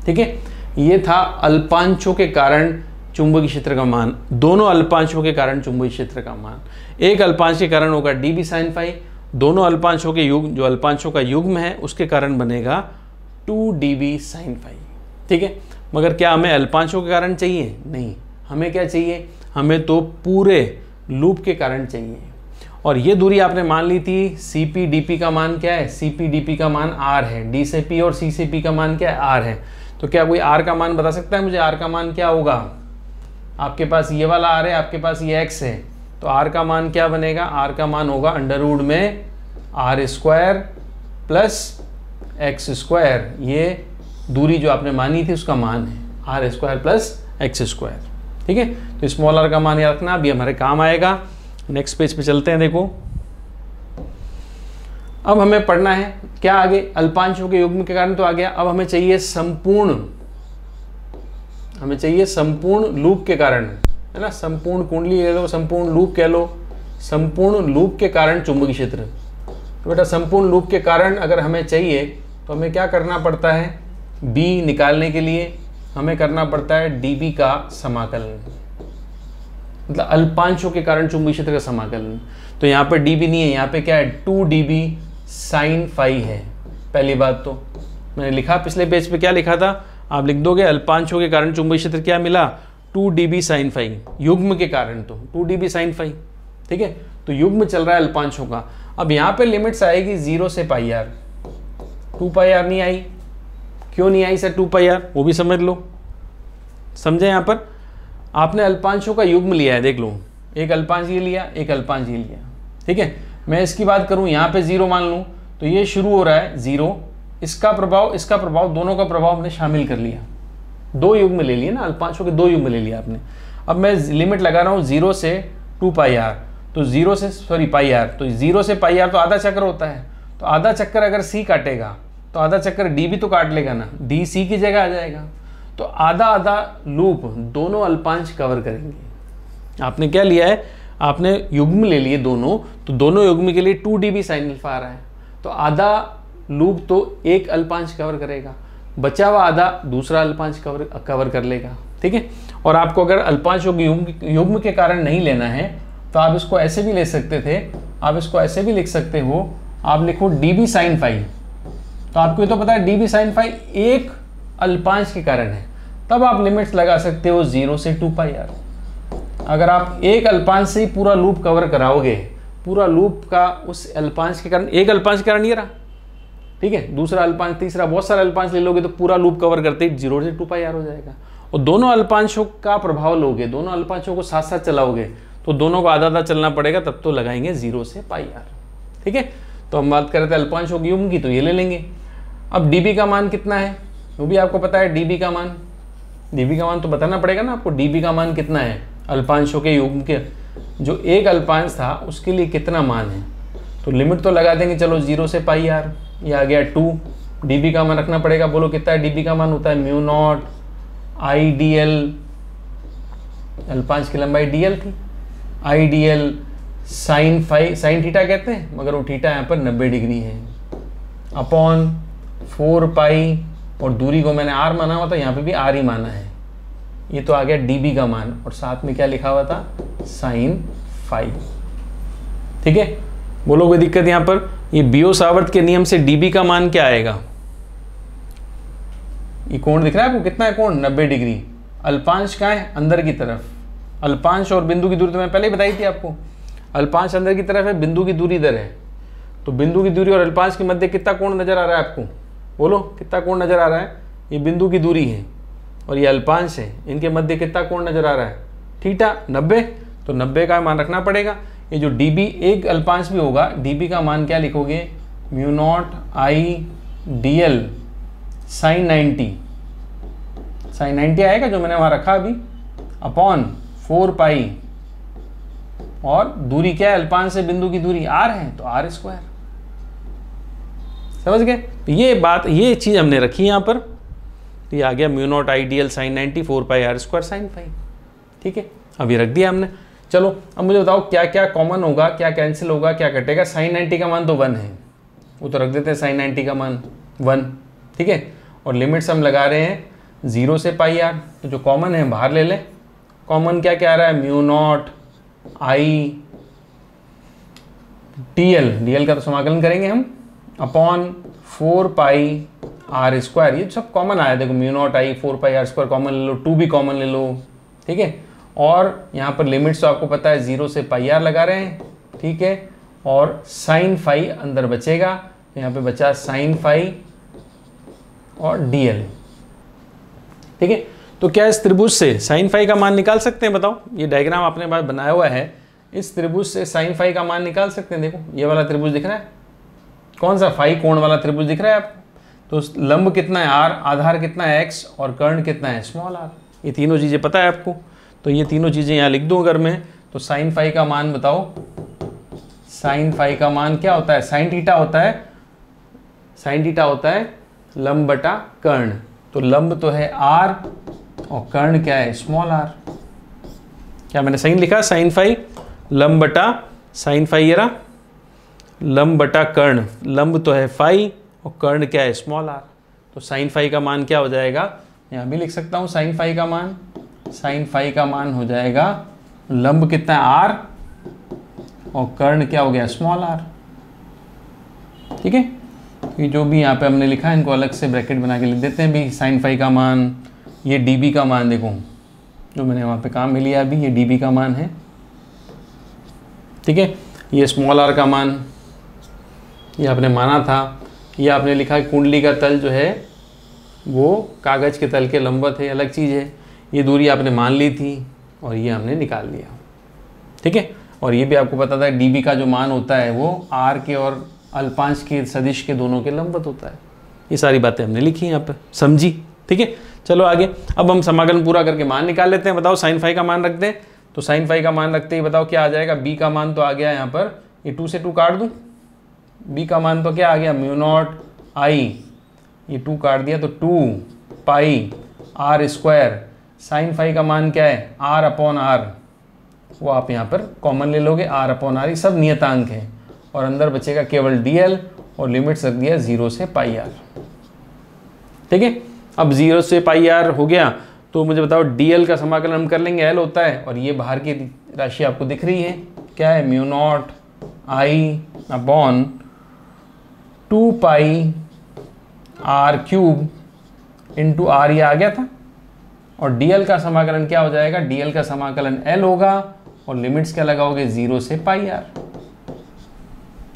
ठीक है। ये था अल्पांशों के कारण चुंबकीय क्षेत्र का मान, दोनों अल्पांशों के कारण चुंबकीय क्षेत्र का मान, एक अल्पांश के कारण होगा डीबी साइन फाई, दोनों अल्पांशों के युग्म, जो अल्पांशों का युग्म है उसके कारण बनेगा 2 डीबी साइन फाई, ठीक है। मगर क्या हमें अल्पांशों के कारण चाहिए, नहीं, हमें क्या चाहिए, हमें तो पूरे लूप के कारण चाहिए। और ये दूरी आपने मान ली थी, सीपी डीपी का मान क्या है, सीपी डीपी का मान आर है, डी से पी और सी से पी का मान क्या है, आर है। तो क्या कोई आर का मान बता सकता है मुझे, आर का मान क्या होगा, आपके पास ये वाला आर है, आपके पास ये एक्स है, तो आर का मान क्या बनेगा, आर का मान होगा अंडर रूट में R square plus X square, ये दूरी जो आपने मानी थी उसका मान है R square plus X square. ठीक है, तो स्मॉल आर का मान याद रखना, अभी हमारे काम आएगा। नेक्स्ट पेज पे चलते हैं। देखो अब हमें पढ़ना है क्या आगे, अल्पांशों के युग्म के कारण तो आ गया, अब हमें चाहिए संपूर्ण, हमें चाहिए संपूर्ण लूप के कारण, है ना, संपूर्ण कुंडली कह लो, संपूर्ण लूप कह लो, संपूर्ण लूप के कारण चुंबकीय क्षेत्र। तो बेटा संपूर्ण लूप के कारण अगर हमें चाहिए तो हमें क्या करना पड़ता है, बी निकालने के लिए हमें करना पड़ता है डीबी का समाकलन, मतलब अल्पांशों के कारण चुंबकीय क्षेत्र का समाकलन। तो यहाँ पर डीबी नहीं है, यहाँ पे क्या है 2 dB साइन फाई है। पहली बात तो मैंने लिखा पिछले पेज पे, क्या लिखा था, आप लिख दोगे अल्पांशों के कारण चुंबकीय क्षेत्र क्या मिला 2 dB साइन फाई, युग्म के कारण तो 2 dB साइन फाई। ठीक है, तो युग्म चल रहा है अल्पांशों का। अब यहाँ पे लिमिट्स आएगी 0 से पाई आर, 2 पाई आर नहीं आई, क्यों नहीं आई सर 2 पाई आर, वो भी समझ लो। समझे, यहाँ पर आपने अल्पांशों का युग्म लिया है, देख लो, एक अल्पांश ये लिया, एक अल्पांश ये लिया। ठीक है, मैं इसकी बात करूं, यहाँ पे 0 मान लूं तो ये शुरू हो रहा है 0, इसका प्रभाव दोनों का प्रभाव हमने शामिल कर लिया, 2 युग्म ले लिए ना, अल्पांशों के 2 युग्म ले लिया आपने। अब मैं लिमिट लगा रहा हूँ 0 से 2 पाई आर, तो 0 से पाई आर, तो 0 से पाई आर तो आधा चक्कर होता है, तो आधा चक्कर अगर सी काटेगा तो आधा चक्कर डी भी तो काट लेगा ना, डी सी की जगह आ जाएगा। तो आधा आधा लूप दोनों अल्पांश कवर करेंगे। आपने क्या लिया है, आपने युग्म ले लिए दोनों, तो दोनों युग्म के लिए 2 dB साइन अल्फा आ रहा है, तो आधा लूप तो एक अल्पांश कवर करेगा, बचा हुआ आधा दूसरा अल्पांश कवर कर लेगा। ठीक है, और आपको अगर अल्पांशों के युग्म के कारण नहीं लेना है तो आप इसको ऐसे भी ले सकते थे, आप इसको ऐसे भी लिख सकते हो, आप लिखो dB साइन फाई, तो आपको ये तो पता है dB साइन फाई एक अल्पांश के कारण है, तब आप लिमिट्स लगा सकते हो 0 से 2 पाई आर। अगर आप एक अल्पांश से ही पूरा लूप कवर कराओगे, पूरा लूप का उस अल्पांश के कारण, एक अल्पांश के कारण ये रहा, ठीक है, दूसरा अल्पांश, तीसरा, बहुत सारे अल्पांश ले लोगे तो पूरा लूप कवर करते ही 0 से 2 पाई आर हो जाएगा। और दोनों अल्पांशों का प्रभाव लोगे, दोनों अल्पांशों को साथ साथ चलाओगे तो दोनों को आधा आधा चलना पड़ेगा, तब तो लगाएंगे 0 से पाई आर। ठीक है, तो हम बात कर रहे थे अल्पांशों की युग्म की, तो ये ले लेंगे। अब डीबी का मान कितना है वो भी आपको पता है, डीबी का मान तो बताना पड़ेगा ना आपको, डीबी का मान कितना है अल्पांशों के युग्म के, जो एक अल्पांश था उसके लिए कितना मान है। तो लिमिट तो लगा देंगे, चलो 0 से पाई आर, ये आ गया 2, डीबी का मान रखना पड़ेगा, बोलो कितना है, डीबी का मान होता है mu naught I D L, अल्पांश की लंबाई डीएल थी, I D L sine phi, sine theta कहते हैं मगर वो थीटा यहाँ पर 90 डिग्री है, अपॉन 4 पाई, और दूरी को मैंने आर माना हुआ था, यहाँ पे भी आर ही माना है। ये तो आ गया डीबी का मान, और साथ में क्या लिखा हुआ था, साइन फाई। ठीक है, बोलो कोई दिक्कत यहाँ पर। ये बियो-सावर्त के नियम से डीबी का मान क्या आएगा, ये कोण दिख रहा है आपको, कितना है कोण, 90 डिग्री। अल्पांश कहाँ है, अंदर की तरफ, अल्पांश और बिंदु की दूरी तो मैं पहले ही बताई थी आपको, अल्पांश अंदर की तरफ है, बिंदु की दूरी इधर है, तो बिंदु की दूरी और अल्पांश के मध्य कितना कोण नजर आ रहा है आपको, बोलो कितना कोण नजर आ रहा है। ये बिंदु की दूरी है और ये अल्पांश है, इनके मध्य कितना कोण नजर आ रहा है, थीटा 90, तो 90 का मान रखना पड़ेगा। ये जो डीबी एक अल्पांश भी होगा, डीबी का मान क्या लिखोगे, mu naught I D L sine 90, sine 90 आएगा जो मैंने वहाँ रखा अभी, अपॉन 4 पाई, और दूरी क्या है, अल्पांश से बिंदु की दूरी आर है, तो आर स्क्वायर। समझ गए, ये बात, ये चीज़ हमने रखी यहाँ पर, तो ये आ गया mu naught I D L sine 90 4 pi R square sine phi. ठीक है, अभी रख दिया हमने। चलो अब मुझे बताओ क्या क्या कॉमन होगा, क्या कैंसिल होगा, क्या कटेगा। साइन 90 का मान तो 1 है, वो तो रख देते हैं, साइन 90 का मान 1। ठीक है, और लिमिट्स हम लगा रहे हैं 0 से पाई आर, तो जो कॉमन है बाहर ले लें। कॉमन क्या क्या आ रहा है, mu naught I D L का तो समाकलन करेंगे हम, अपॉन 4 पाई आर स्क्वायर, ये सब कॉमन आया, देखो mu naught I 4 pi R square common ले लो, 2 भी कॉमन ले लो। ठीक है, और यहाँ पर लिमिट्स तो आपको पता है 0 से पाई आर लगा रहे हैं। ठीक है, और साइन फाई अंदर बचेगा, यहाँ पे बचा साइन फाई और डी एल। ठीक है, तो क्या इस त्रिभुज से साइन फाई का मान निकाल सकते हैं? बताओ, ये डायग्राम आपने बाद बनाया हुआ है, इस त्रिभुज से साइन फाई का मान निकाल सकते हैं। देखो ये वाला त्रिभुज दिख रहा है, कौन सा? फाई कोण वाला त्रिभुज दिख रहा है आपको। तो लंब कितना है r, आधार कितना है x और कर्ण कितना है स्मॉल r। ये तीनों चीज़ें पता है आपको, तो ये तीनों चीज़ें यहाँ लिख दूँ अगर मैं, तो साइन फाई का मान बताओ। साइन फाई का मान क्या होता है? साइन थीटा होता है, साइन थीटा होता है लंब बटा कर्ण। तो लंब तो है r और कर्ण क्या है? Small r। क्या मैंने सही लिखा? साइन फाई लंब बटा साइन फाई, ये रहा लंब बटा कर्ण। लंब तो है फाई और कर्ण क्या है? Small r। तो साइन फाई का मान क्या हो जाएगा? यहाँ भी लिख सकता हूँ साइन फाई का मान। साइन फाई का मान हो जाएगा लंब कितना है? r और कर्ण क्या हो गया? Small r। ठीक है, ये जो भी यहाँ पे हमने लिखा है इनको अलग से ब्रैकेट बना के लिख देते हैं भी। साइन फाई का मान, ये dB का मान, देखो जो मैंने वहाँ पे काम में लिया अभी, ये dB का मान है। ठीक है, ये स्मॉल r का मान ये आपने माना था। ये आपने लिखा कि कुंडली का तल जो है वो कागज़ के तल के लंबवत है, अलग चीज़ है। ये दूरी आपने मान ली थी और ये हमने निकाल लिया। ठीक है, और ये भी आपको पता था dB का जो मान होता है वो r के और अल्पांश के सदिश के दोनों के लंबवत होता है। ये सारी बातें हमने लिखी यहाँ पर, समझी? ठीक है, चलो आगे। अब हम समाकलन पूरा करके मान निकाल लेते हैं। बताओ साइन फाई का मान रख दें, तो साइन फाई का मान रखते ही बताओ क्या आ जाएगा? b का मान तो आ गया यहाँ पर, ये 2 से 2 काट दूँ। b का मान तो क्या आ गया? म्यू नॉट i, ये 2 काट दिया तो 2 पाई r स्क्वायर। साइन फाई का मान क्या है? r अपॉन r, वो आप यहाँ पर कॉमन ले लोगे, r अपॉन r। ये सब नियतांक है और अंदर बचेगा केवल dl और लिमिट्स रख दिया 0 से पाई r। ठीक है, अब 0 से पाई r हो गया, तो मुझे बताओ dl का समाकलन हम कर लेंगे, l होता है और ये बाहर की राशि आपको दिख रही है, क्या है? Mu not i upon 2 pi r cube into r, ये आ गया था। और dl का समाकलन क्या हो जाएगा? dl का समाकलन l होगा और लिमिट्स क्या लगाओगे? 0 से पाई r।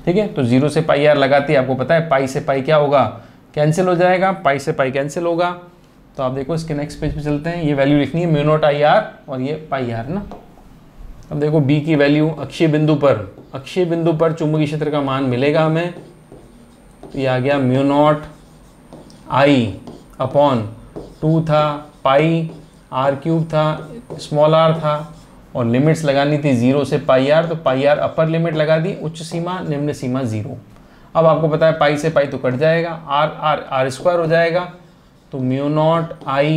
ठीक है, तो 0 से पाई r लगाते ही आपको पता है पाई से पाई क्या होगा? कैंसिल हो जाएगा, पाई से पाई कैंसिल होगा। तो आप देखो इसके नेक्स्ट पेज पे चलते हैं। ये वैल्यू लिखनी है म्यू नॉट आई r और ये पाई r ना। अब देखो b की वैल्यू अक्षीय बिंदु पर चुंबकीय क्षेत्र का मान मिलेगा हमें। तो ये आ गया म्यू नॉट i अपॉन 2 था, पाई r क्यूब था, स्मॉल r था और लिमिट्स लगानी थी 0 से पाई r। तो पाई r अपर लिमिट लगा दी, उच्च सीमा निम्न सीमा 0। अब आपको पता है पाई से पाई तो कट जाएगा, r स्क्वायर हो जाएगा। तो mu not i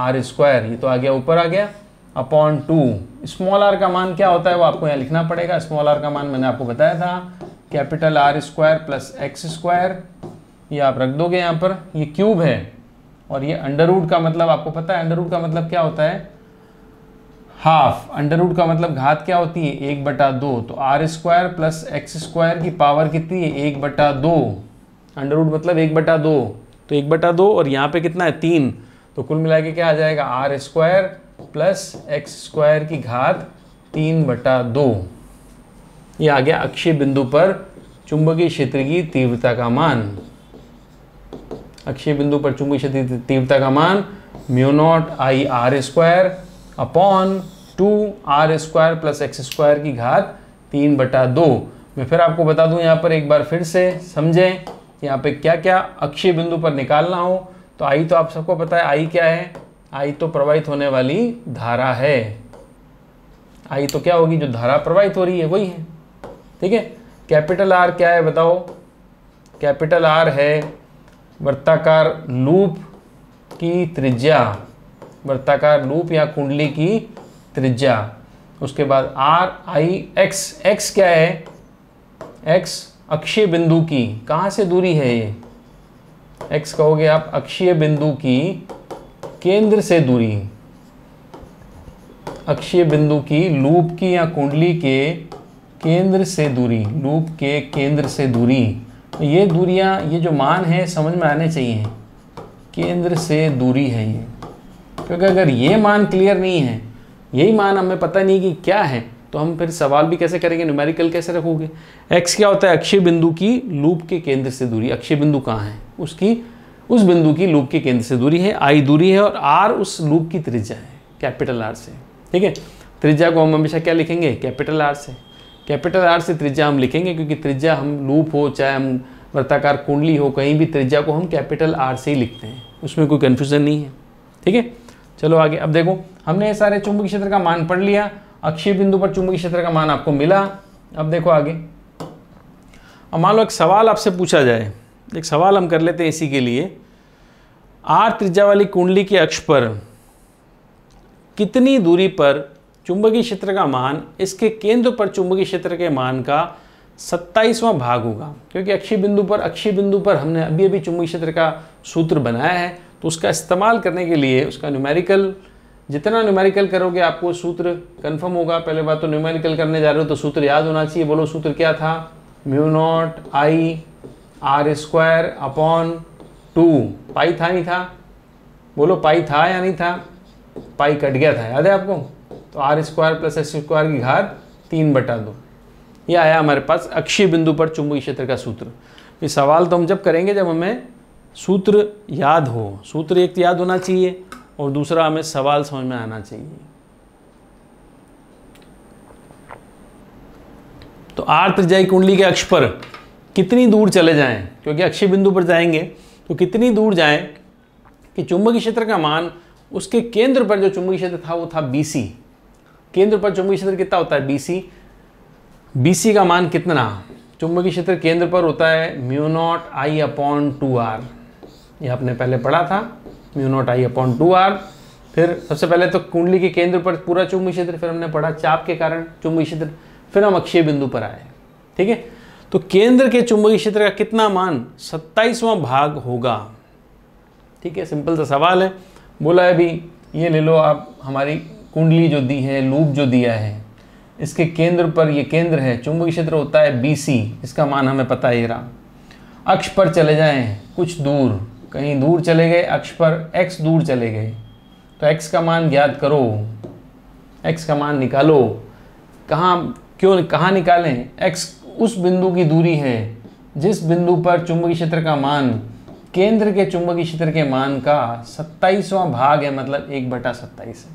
r square, ये तो आ गया ऊपर आ गया, अपॉन 2। स्मॉल r का मान क्या होता है वो आपको यहाँ लिखना पड़ेगा। स्मॉल r का मान मैंने आपको बताया था, capital R square plus X square, ये आप रख दोगे यहाँ पर। ये क्यूब है और ये अंडर रूट का मतलब आपको पता है, अंडर रूट का मतलब क्या होता है? हाफ। अंडर रूट का मतलब घात क्या होती है? 1/2। तो r square plus X square की पावर कितनी है? 1/2। अंडर रूट मतलब 1/2, तो 1/2 और यहाँ पे कितना है? 3। तो कुल मिला के क्या आ जाएगा? r square plus X square की घात 3/2। ये आ गया अक्षीय बिंदु पर चुंबकीय क्षेत्र की तीव्रता का मान। अक्षीय बिंदु पर चुंबकीय क्षेत्र की तीव्रता का मान म्यू नॉट आई r square upon 2r square plus X square की घात 3/2। मैं फिर आपको बता दूं यहाँ पर एक बार फिर से समझें, यहाँ पे क्या क्या अक्षीय बिंदु पर निकालना हो। तो आई तो आप सबको पता है, आई क्या है? आई तो प्रवाहित होने वाली धारा है। आई तो क्या होगी? जो धारा प्रवाहित हो रही है वही है। ठीक है, कैपिटल R क्या है बताओ? कैपिटल R है वृत्ताकार लूप की त्रिज्या, वृत्ताकार लूप या कुंडली की त्रिज्या। उसके बाद x, x क्या है? x अक्षीय बिंदु की, कहाँ से दूरी है ये? x कहोगे आप अक्षीय बिंदु की केंद्र से दूरी, अक्षीय बिंदु की लूप की या कुंडली के केंद्र से दूरी, लूप के केंद्र से दूरी। ये दूरियां, ये जो मान है समझ में आने चाहिए, केंद्र से दूरी है ये। क्योंकि अगर ये मान क्लियर नहीं है, यही मान हमें पता नहीं कि क्या है, तो हम फिर सवाल भी कैसे करेंगे, न्यूमेरिकल कैसे रखोगे। x क्या होता है? अक्षीय बिंदु की लूप के केंद्र से दूरी। अक्षीय बिंदु कहाँ है? उसकी उस बिंदु की लूप के केंद्र से दूरी है, आई दूरी है, और आर उस लूप की त्रिज्या है, कैपिटल आर से। ठीक है, त्रिज्या को हम हमेशा क्या लिखेंगे, कैपिटल आर से। कैपिटल आर से त्रिज्या हम लिखेंगे, क्योंकि त्रिज्या हम लूप हो चाहे हम वृत्ताकार कुंडली हो, कहीं भी त्रिज्या को हम कैपिटल आर से ही लिखते हैं, उसमें कोई कन्फ्यूज़न नहीं है। ठीक है, चलो आगे। अब देखो, हमने ये सारे चुंबकीय क्षेत्र का मान पढ़ लिया, अक्षीय बिंदु पर चुंबकीय क्षेत्र का मान आपको मिला। अब देखो आगे, अब मान लो एक सवाल आपसे पूछा जाए, एक सवाल हम कर लेते हैं इसी के लिए। आर त्रिज्या वाली कुंडली के अक्ष पर कितनी दूरी पर चुंबकीय क्षेत्र का मान इसके केंद्र पर चुंबकीय क्षेत्र के मान का 27वां भाग होगा? क्योंकि अक्षीय बिंदु पर हमने अभी अभी चुंबकीय क्षेत्र का सूत्र बनाया है, तो उसका इस्तेमाल करने के लिए उसका न्यूमेरिकल, जितना न्यूमेरिकल करोगे आपको सूत्र कंफर्म होगा। पहले बात तो न्यूमेरिकल करने जा रहे हो तो सूत्र याद होना चाहिए। बोलो सूत्र क्या था, mu naught I R square upon 2। पाई था नहीं था? बोलो पाई था या नहीं था? पाई कट गया था, याद है आपको? तो R square plus S square की घात 3/2, ये आया हमारे पास अक्षीय बिंदु पर चुंबकीय क्षेत्र का सूत्र। ये सवाल तो हम जब करेंगे जब हमें सूत्र याद हो। सूत्र एक याद होना चाहिए और दूसरा हमें सवाल समझ में आना चाहिए। तो आर त्रिज्याई कुंडली के अक्ष पर कितनी दूर चले जाएं, क्योंकि अक्षीय बिंदु पर जाएंगे तो कितनी दूर जाएं कि चुंबकीय क्षेत्र का मान उसके केंद्र पर, जो चुंबकीय क्षेत्र था वो था BC, केंद्र पर चुंबकीय क्षेत्र कितना होता है, BC। BC का मान कितना चुंबकीय क्षेत्र केंद्र पर होता है, mu naught I upon 2R। ये आपने पहले पढ़ा था, mu naught I upon 2R। फिर सबसे पहले तो कुंडली के केंद्र पर पूरा चुंबकीय क्षेत्र, फिर हमने पढ़ा चाप के कारण चुंबकीय क्षेत्र, फिर हम अक्षीय बिंदु पर आए। ठीक है, तो केंद्र के चुंबकीय क्षेत्र का कितना मान 27वां भाग होगा? ठीक है, सिंपल सा सवाल है। बोला है भी ये ले लो आप, हमारी कुंडली जो दी है, लूप जो दिया है, इसके केंद्र पर, ये केंद्र है, चुंबकीय क्षेत्र होता है BC, इसका मान हमें पता है, ये रहा। अक्ष पर चले जाएं कुछ दूर, कहीं दूर चले गए, अक्ष पर x दूर चले गए, तो x का मान ज्ञात करो, x का मान निकालो। कहाँ निकालें? x उस बिंदु की दूरी है जिस बिंदु पर चुंबकीय क्षेत्र का मान केंद्र के चुंबकीय क्षेत्र के मान का 27वां भाग है, मतलब 1/27 है।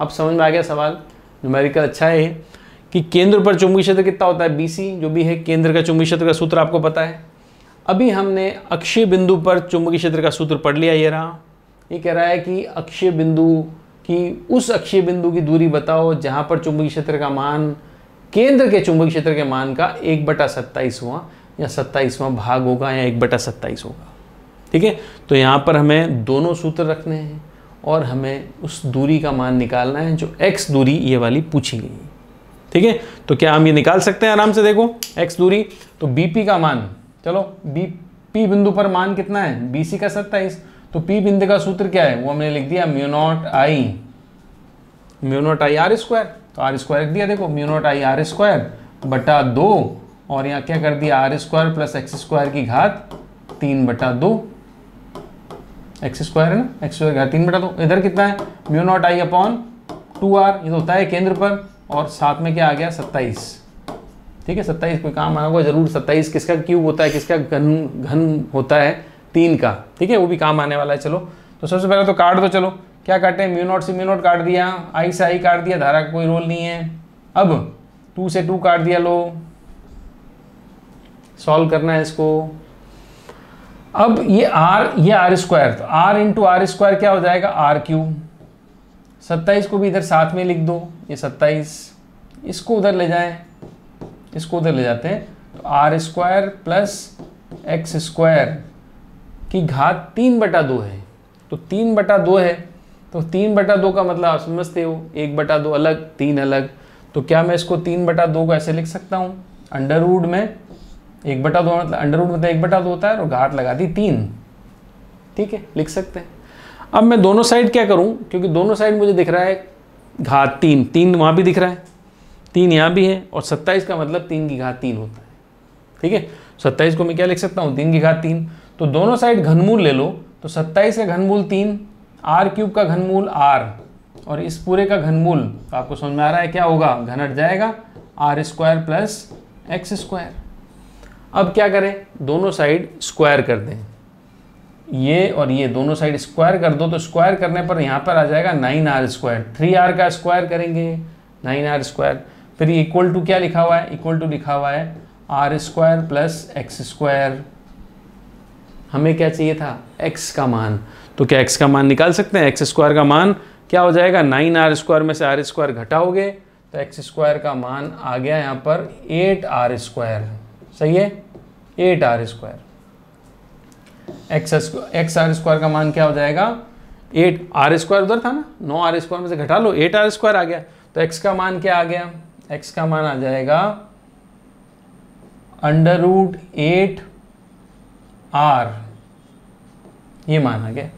अब समझ में आ गया सवाल? न्यूमेरिकल अच्छा है कि केंद्र पर चुंबकीय क्षेत्र कितना होता है, BC, जो भी है केंद्र का चुंबकीय क्षेत्र का सूत्र आपको पता है। अभी हमने अक्षीय बिंदु पर चुंबकीय क्षेत्र का सूत्र पढ़ लिया, ये रहा। ये कह रहा है कि अक्षीय बिंदु की, उस अक्षीय बिंदु की दूरी बताओ जहाँ पर चुंबकीय क्षेत्र का मान केंद्र के चुंबकीय क्षेत्र के मान का 1/27वां या 27वां भाग होगा, या 1/27 होगा। ठीक है, तो यहाँ पर हमें दोनों सूत्र रखने हैं और हमें उस दूरी का मान निकालना है जो x दूरी ये वाली पूछी गई है। ठीक है, तो क्या हम ये निकाल सकते हैं आराम से? देखो x दूरी, तो BP का मान, चलो P बिंदु पर मान कितना है, BC का 27, तो P बिंदु का सूत्र क्या है, वो हमने लिख दिया mu naught I R square. तो आर स्क्वायर लिख दिया, देखो mu naught I R square बटा 2, और यहाँ क्या कर दिया, R square plus X square की घात 3/2। एक्स स्क्वायर है ना, एक्स स्क्वायर घात 3/2। इधर कितना है, mu naught I upon 2R, ये तो होता है केंद्र पर, और साथ में क्या आ गया, 27। ठीक है, 27 कोई काम आया होगा जरूर। 27 किसका क्यूब होता है, किसका घन होता है, 3 का। ठीक है, वो भी काम आने वाला है। चलो, तो सबसे पहले तो काट दो। चलो क्या काटे, म्यू नॉट से म्यू नॉट काट दिया, आई से आई काट दिया, धारा का कोई रोल नहीं है। अब 2 से 2 काट दिया, लो सॉल्व करना है इसको। अब ये आर स्क्वायर, तो आर इंटू आर स्क्वायर क्या हो जाएगा, R³। 27 को भी इधर साथ में लिख दो, ये 27, इसको उधर ले जाएं, इसको उधर ले जाते हैं, तो R square plus X square की घात 3/2 है। तो 3/2 है, तो 3/2 का मतलब आप समझते हो, 1/2 अलग, 3 अलग। तो क्या मैं इसको 3/2 को ऐसे लिख सकता हूँ, अंडर रूट में 1/2, मतलब अंडर रूट मतलब 1/2 होता है, और घात लगा दी 3। ठीक है, लिख सकते हैं। अब मैं दोनों साइड क्या करूं, क्योंकि दोनों साइड मुझे दिख रहा है घात 3, 3 वहाँ भी दिख रहा है, 3 यहाँ भी है, और 27 का मतलब 3 की घात 3 होता है। ठीक है, 27 को मैं क्या लिख सकता हूँ, 3 की घात 3। तो दोनों साइड घनमूल ले लो, तो 27 का घनमूल 3, R³ का घनमूल R, और इस पूरे का घनमूल, तो आपको समझ में आ रहा है क्या होगा, घन हट जाएगा, R² प्लस एक्स स्क्वायर। अब क्या करें, दोनों साइड स्क्वायर कर दें। ये और ये दोनों साइड स्क्वायर कर दो, तो स्क्वायर करने पर यहाँ पर आ जाएगा 9r²। 3r का स्क्वायर करेंगे 9r²। फिर ये इक्वल टू क्या लिखा हुआ है, इक्वल टू लिखा हुआ है r² प्लस x²। हमें क्या चाहिए था, x का मान। तो क्या x का मान निकाल सकते हैं, x² का मान क्या हो जाएगा, 9r² में से r² घटाओगे तो x² का मान आ गया यहाँ पर 8r²। सही है, 8r²। xr² का मान क्या हो जाएगा, 8r² उधर था ना, 9r² में से घटा लो, 8r² आ गया। तो x का मान क्या आ गया, x का मान आ जाएगा √8r, ये मान आ गया।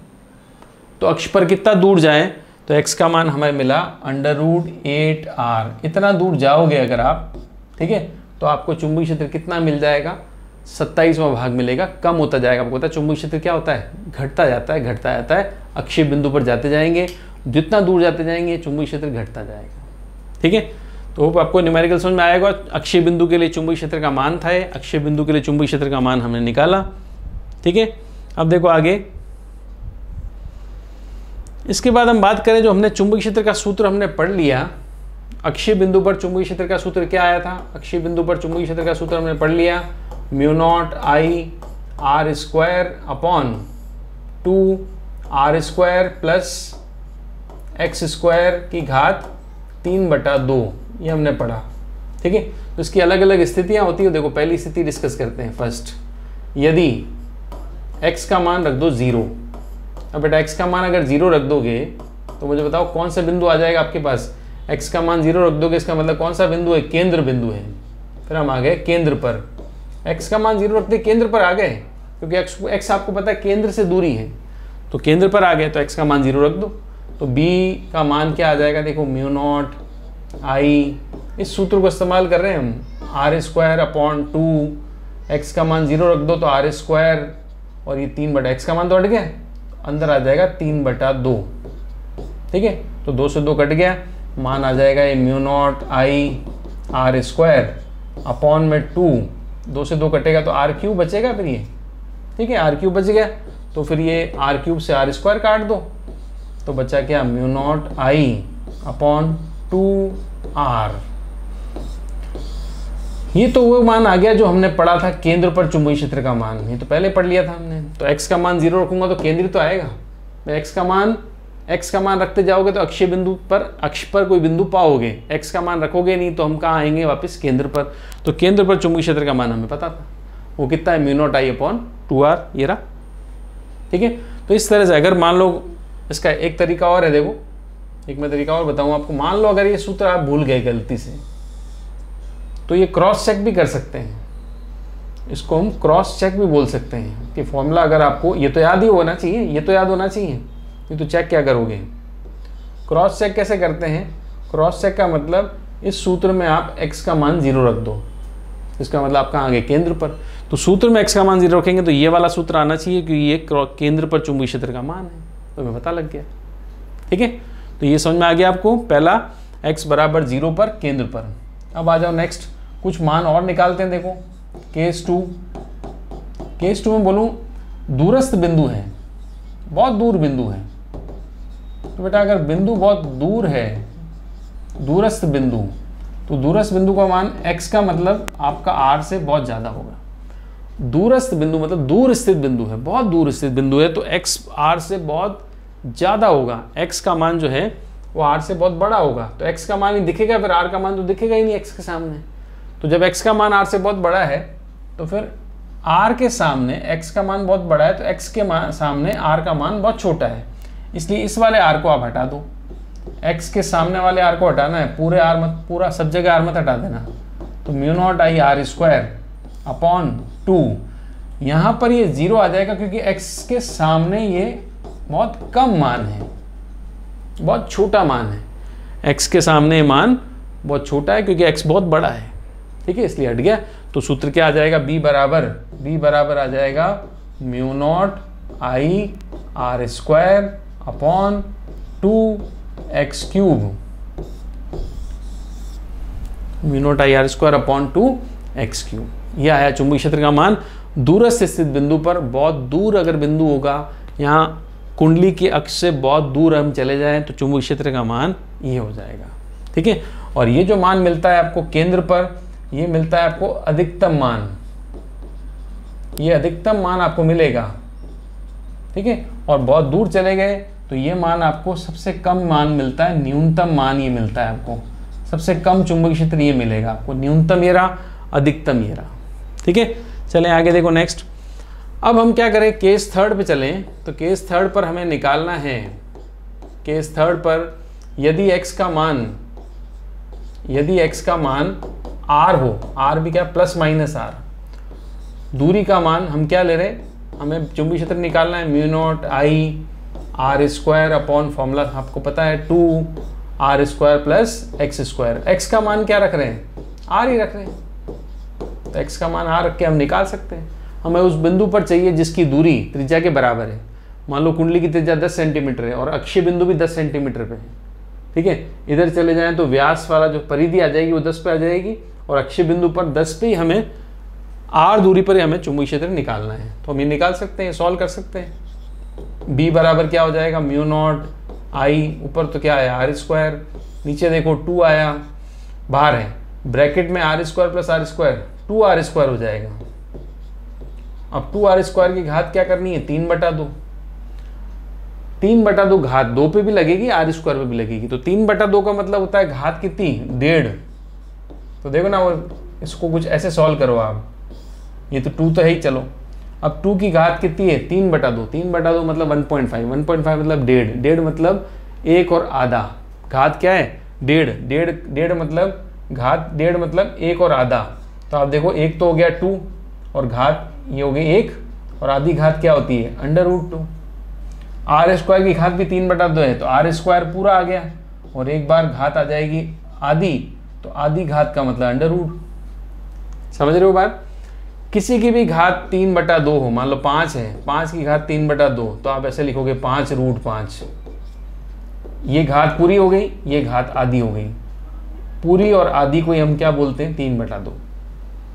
तो अक्ष पर कितना दूर जाएं, तो x का मान हमें मिला √8r। इतना दूर जाओगे अगर आप, ठीक है, तो आपको चुंबकीय क्षेत्र कितना मिल जाएगा, 27वां भाग मिलेगा, कम होता जाएगा। आपको पता है चुंबकीय क्षेत्र क्या होता है, घटता जाता है, घटता जाता है। अक्षीय बिंदु पर जाते जाएंगे, जितना दूर जाते जाएंगे चुंबकीय क्षेत्र घटता जाएगा। ठीक है, तो आपको न्यूमेरिकल समझ में आएगा। अक्षीय बिंदु के लिए चुंबकीय क्षेत्र का मान था, अक्षीय बिंदु के लिए चुंबकीय क्षेत्र का मान हमने निकाला। ठीक है, अब देखो आगे, इसके बाद हम बात करें, जो हमने चुंबकीय क्षेत्र का सूत्र हमने पढ़ लिया। अक्षीय बिंदु पर चुंबकीय क्षेत्र का सूत्र क्या आया था, अक्षीय बिंदु पर चुंबकीय क्षेत्र का सूत्र हमने पढ़ लिया, μ0I r² upon 2r² plus x² की घात 3/2, ये हमने पढ़ा। ठीक है, तो इसकी अलग अलग स्थितियां होती है। देखो पहली स्थिति डिस्कस करते हैं। फर्स्ट, यदि x का मान रख दो 0। अब बेटा x का मान अगर 0 रख दोगे तो मुझे बताओ कौन सा बिंदु आ जाएगा आपके पास, x का मान 0 रख दोगे, इसका मतलब कौन सा बिंदु है, केंद्र बिंदु है। फिर हम आ गए केंद्र पर, x का मान 0 रखते केंद्र पर आ गए, क्योंकि x आपको पता है केंद्र से दूरी है, तो केंद्र पर आ गए, तो x का मान 0 रख दो। तो b का मान क्या आ जाएगा, देखो μ0I, इस सूत्र को इस्तेमाल कर रहे हैं हम, r² अपॉन 2, x का मान 0 रख दो तो r² और ये 3/x का मान तो हट गया, अंदर आ जाएगा 3/2। ठीक है, तो 2 से 2 कट गया, मान आ जाएगा ये μ0I r² अपॉन में 2 से 2 कटेगा तो r³ बचेगा फिर ये। ठीक है, r³ बच गया, तो फिर ये r³ से r² काट दो, तो बचा क्या, μ0I अपॉन 2r। ये तो वो मान आ गया जो हमने पढ़ा था केंद्र पर चुंबकीय क्षेत्र का मान, ये तो पहले पढ़ लिया था हमने। तो x का मान 0 रखूंगा तो केंद्र तो आएगा। x का मान रखते जाओगे तो अक्षीय बिंदु पर, अक्ष पर कोई बिंदु पाओगे, x का मान रखोगे नहीं तो हम कहाँ आएंगे, वापस केंद्र पर। तो केंद्र पर चुंबकीय क्षेत्र का मान हमें पता था, वो कितना है, μ0I अपॉन 2r, ये रहा। ठीक है, तो इस तरह से अगर मान लो, इसका एक तरीका और है, देखो एक मैं तरीका और बताऊँ आपको। मान लो अगर ये सूत्र आप भूल गए गलती से, तो ये क्रॉस चेक भी कर सकते हैं, इसको हम क्रॉस चेक भी बोल सकते हैं कि फॉर्मूला अगर आपको ये तो याद ही होना चाहिए, ये तो याद होना चाहिए, ये तो चेक क्या करोगे। क्रॉस चेक कैसे करते हैं, क्रॉस चेक का मतलब इस सूत्र में आप x का मान 0 रख दो, इसका मतलब आप कहाँ आ गए, केंद्र पर। तो सूत्र में x का मान 0 रखेंगे तो ये वाला सूत्र आना चाहिए, क्योंकि ये केंद्र पर चुंबकीय क्षेत्र का मान है, तो हमें पता लग गया। ठीक है, तो ये समझ में आ गया आपको, पहला x बराबर 0 पर, केंद्र पर। अब आ जाओ नेक्स्ट, कुछ मान और निकालते हैं। देखो केस 2 में बोलूँ दूरस्थ बिंदु है, बहुत दूर बिंदु है, तो बेटा अगर बिंदु बहुत दूर है, दूरस्थ बिंदु, तो दूरस्थ बिंदु का मान x का मतलब आपका r से बहुत ज़्यादा होगा। दूरस्थ बिंदु मतलब दूर स्थित बिंदु है, बहुत दूर स्थित बिंदु है, तो x r से बहुत ज़्यादा होगा, x का मान जो है वो r से बहुत बड़ा होगा। तो x का मान ही दिखेगा, फिर r का मान तो दिखेगा ही नहीं x के सामने। तो जब x का मान r से बहुत बड़ा है तो फिर r के सामने x का मान बहुत बड़ा है, तो x के सामने r का मान बहुत छोटा है, इसलिए इस वाले r को आप हटा दो। x के सामने वाले r को हटाना है, पूरे r मत, पूरा सब जगह r मत हटा देना। तो μ0I r² अपॉन 2, यहाँ पर ये 0 आ जाएगा क्योंकि x के सामने ये बहुत कम मान है, बहुत छोटा मान है। x के सामने मान बहुत छोटा है क्योंकि x बहुत बड़ा है। ठीक है, इसलिए हट गया। तो सूत्र क्या आ जाएगा, b बराबर आ जाएगा μ0I r² upon 2x³, μ0I r² upon 2x³, ये आया चुंबकीय क्षेत्र का मान। दूरस्थ स्थित बिंदु पर बहुत दूर अगर बिंदु होगा, यहाँ कुंडली के अक्ष से बहुत दूर हम चले जाएं तो चुंबकीय क्षेत्र का मान ये हो जाएगा। ठीक है, और ये जो मान मिलता है आपको केंद्र पर, ये मिलता है आपको अधिकतम मान, ये अधिकतम मान आपको मिलेगा। ठीक है, और बहुत दूर चले गए तो ये मान आपको सबसे कम मान मिलता है, न्यूनतम मान ये मिलता है आपको, सबसे कम चुंबकीय क्षेत्र ये मिलेगा आपको, न्यूनतम ये रहा, अधिकतम ये रहा। ठीक है, चलें आगे देखो नेक्स्ट। अब हम क्या करें, केस थर्ड पे चलें। तो केस थर्ड पर हमें निकालना है, केस थर्ड पर यदि x का मान r हो, r भी क्या प्लस माइनस r, दूरी का मान हम क्या ले रहे हैं, हमें चुंबकीय क्षेत्र निकालना है mu naught I R square upon formula आपको पता है 2r square plus X square. X का मान क्या रख रहे हैं, r ही रख रहे हैं, तो x का मान r रख के हम निकाल सकते हैं। हमें उस बिंदु पर चाहिए जिसकी दूरी त्रिज्या के बराबर है। मान लो कुंडली की त्रिज्या 10 सेंटीमीटर है और अक्षीय बिंदु भी 10 सेंटीमीटर पे है। ठीक है, इधर चले जाएं तो व्यास वाला जो परिधि आ जाएगी वो 10 पे आ जाएगी और अक्षीय बिंदु पर 10 पे ही हमें r दूरी पर ही हमें चुंबकीय क्षेत्र निकालना है। तो हम ये निकाल सकते हैं, सॉल्व कर सकते हैं। b बराबर क्या हो जाएगा, म्यू नॉट आई, ऊपर तो क्या आया r स्क्वायर, नीचे देखो 2 आया, बाहर है ब्रैकेट में r square plus r square, 2r square हो जाएगा। अब 2r स्क्वायर की घात क्या करनी है, 3/2। 3/2 घात 2 पे भी लगेगी, r स्क्वायर पे भी लगेगी, तो 3/2 का मतलब होता है घात कितनी, 1.5। तो देखो ना, वो इसको कुछ ऐसे सॉल्व करो आप, ये तो 2 तो है ही, चलो अब 2 की घात कितनी है, 3/2। 3/2 मतलब 1.5, 1.5 मतलब 1.5 मतलब 1 और आधा, घात क्या है 1.5 मतलब घात 1.5 मतलब 1 और आधा। तो आप देखो 1 तो हो गया 2 और घात ये हो गई 1 और आधी घात क्या होती है, √2। r स्क्वायर की घात भी 3/2 है, तो r स्क्वायर पूरा आ गया और एक बार घात आ जाएगी आधी, तो आधी घात का मतलब √। समझ रहे हो बात। किसी की भी घात 3/2 हो, मान लो 5 है, 5 की घात 3/2, तो आप ऐसे लिखोगे 5√5। ये घात पूरी हो गई, ये घात आधी हो गई, पूरी और आधी को ही हम क्या बोलते हैं, 3/2।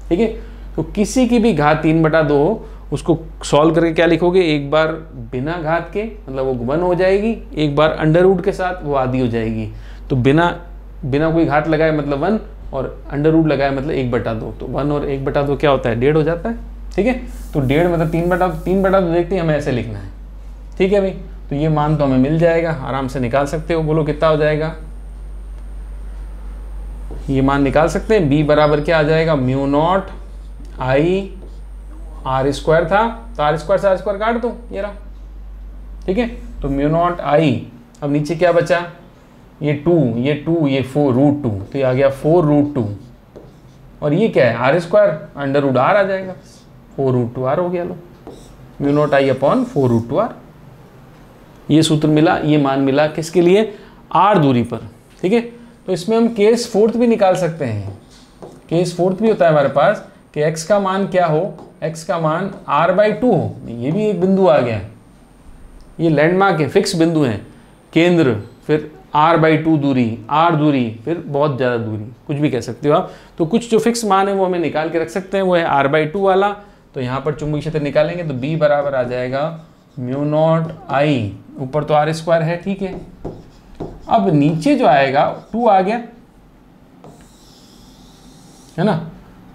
ठीक है, तो किसी की भी घात 3/2 हो, उसको सॉल्व करके क्या लिखोगे, एक बार बिना घात के मतलब वो 1 हो जाएगी, एक बार √, के साथ वो आधी हो जाएगी। तो बिना कोई घात लगाए मतलब 1 और √, लगाए मतलब 1/2, तो 1 और 1/2 क्या होता है, 1.5 हो जाता है। ठीक है, तो 1.5 मतलब 3/2 देखते हैं, हमें ऐसे लिखना है। ठीक है भाई, तो ये मान तो हमें मिल जाएगा, आराम से निकाल सकते हो। बोलो कितना हो जाएगा, ये मान निकाल सकते हैं। b बराबर क्या आ जाएगा, म्यू नॉट आई r स्क्वायर था, तो r स्क्वायर से r स्क्वायर काट दो, ये रहा। ठीक है, तो म्यू नॉट आई, अब नीचे क्या बचा, ये 2, ये 4√2, तो ये आ गया 4√2 और ये क्या है, r स्क्वायर, √r आ जाएगा, 4√2r हो गया। लो, mu naught I upon 4√2r, ये सूत्र मिला, ये मान मिला किसके लिए, r दूरी पर। ठीक है, तो इसमें हम केस फोर्थ भी निकाल सकते हैं। केस फोर्थ भी होता है हमारे पास कि x का मान क्या हो, x का मान r/2 हो। ये भी एक बिंदु आ गया, ये लैंडमार्क है, फिक्स बिंदु है, केंद्र, फिर r/2 दूरी, r दूरी, फिर बहुत ज़्यादा दूरी, कुछ भी कह सकते हो आप। तो कुछ जो फिक्स मान है वो हमें निकाल के रख सकते हैं, वो है r/2 वाला। तो यहाँ पर चुंबकीय क्षेत्र निकालेंगे तो b बराबर आ जाएगा म्यू नॉट आई, ऊपर तो r स्क्वायर है। ठीक है, अब नीचे जो आएगा 2 आ गया है ना,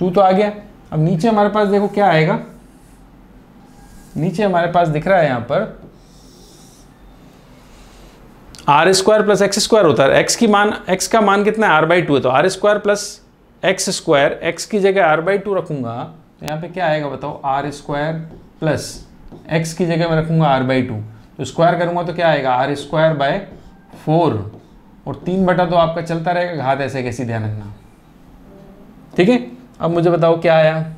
2 तो आ गया। अब नीचे हमारे पास देखो क्या आएगा, नीचे हमारे पास दिख रहा है यहाँ पर r square plus X square होता है। x का मान कितना है, r/2 है, तो r square plus X square, x की जगह r/2 रखूंगा तो यहाँ पे क्या आएगा बताओ, r स्क्वायर प्लस x की जगह मैं रखूंगा r/2, तो स्क्वायर करूंगा तो क्या आएगा, r स्क्वायर बाय 4 और 3/2 आपका चलता रहेगा, घात ऐसे कैसी ध्यान रखना। ठीक है, अब मुझे बताओ क्या आया,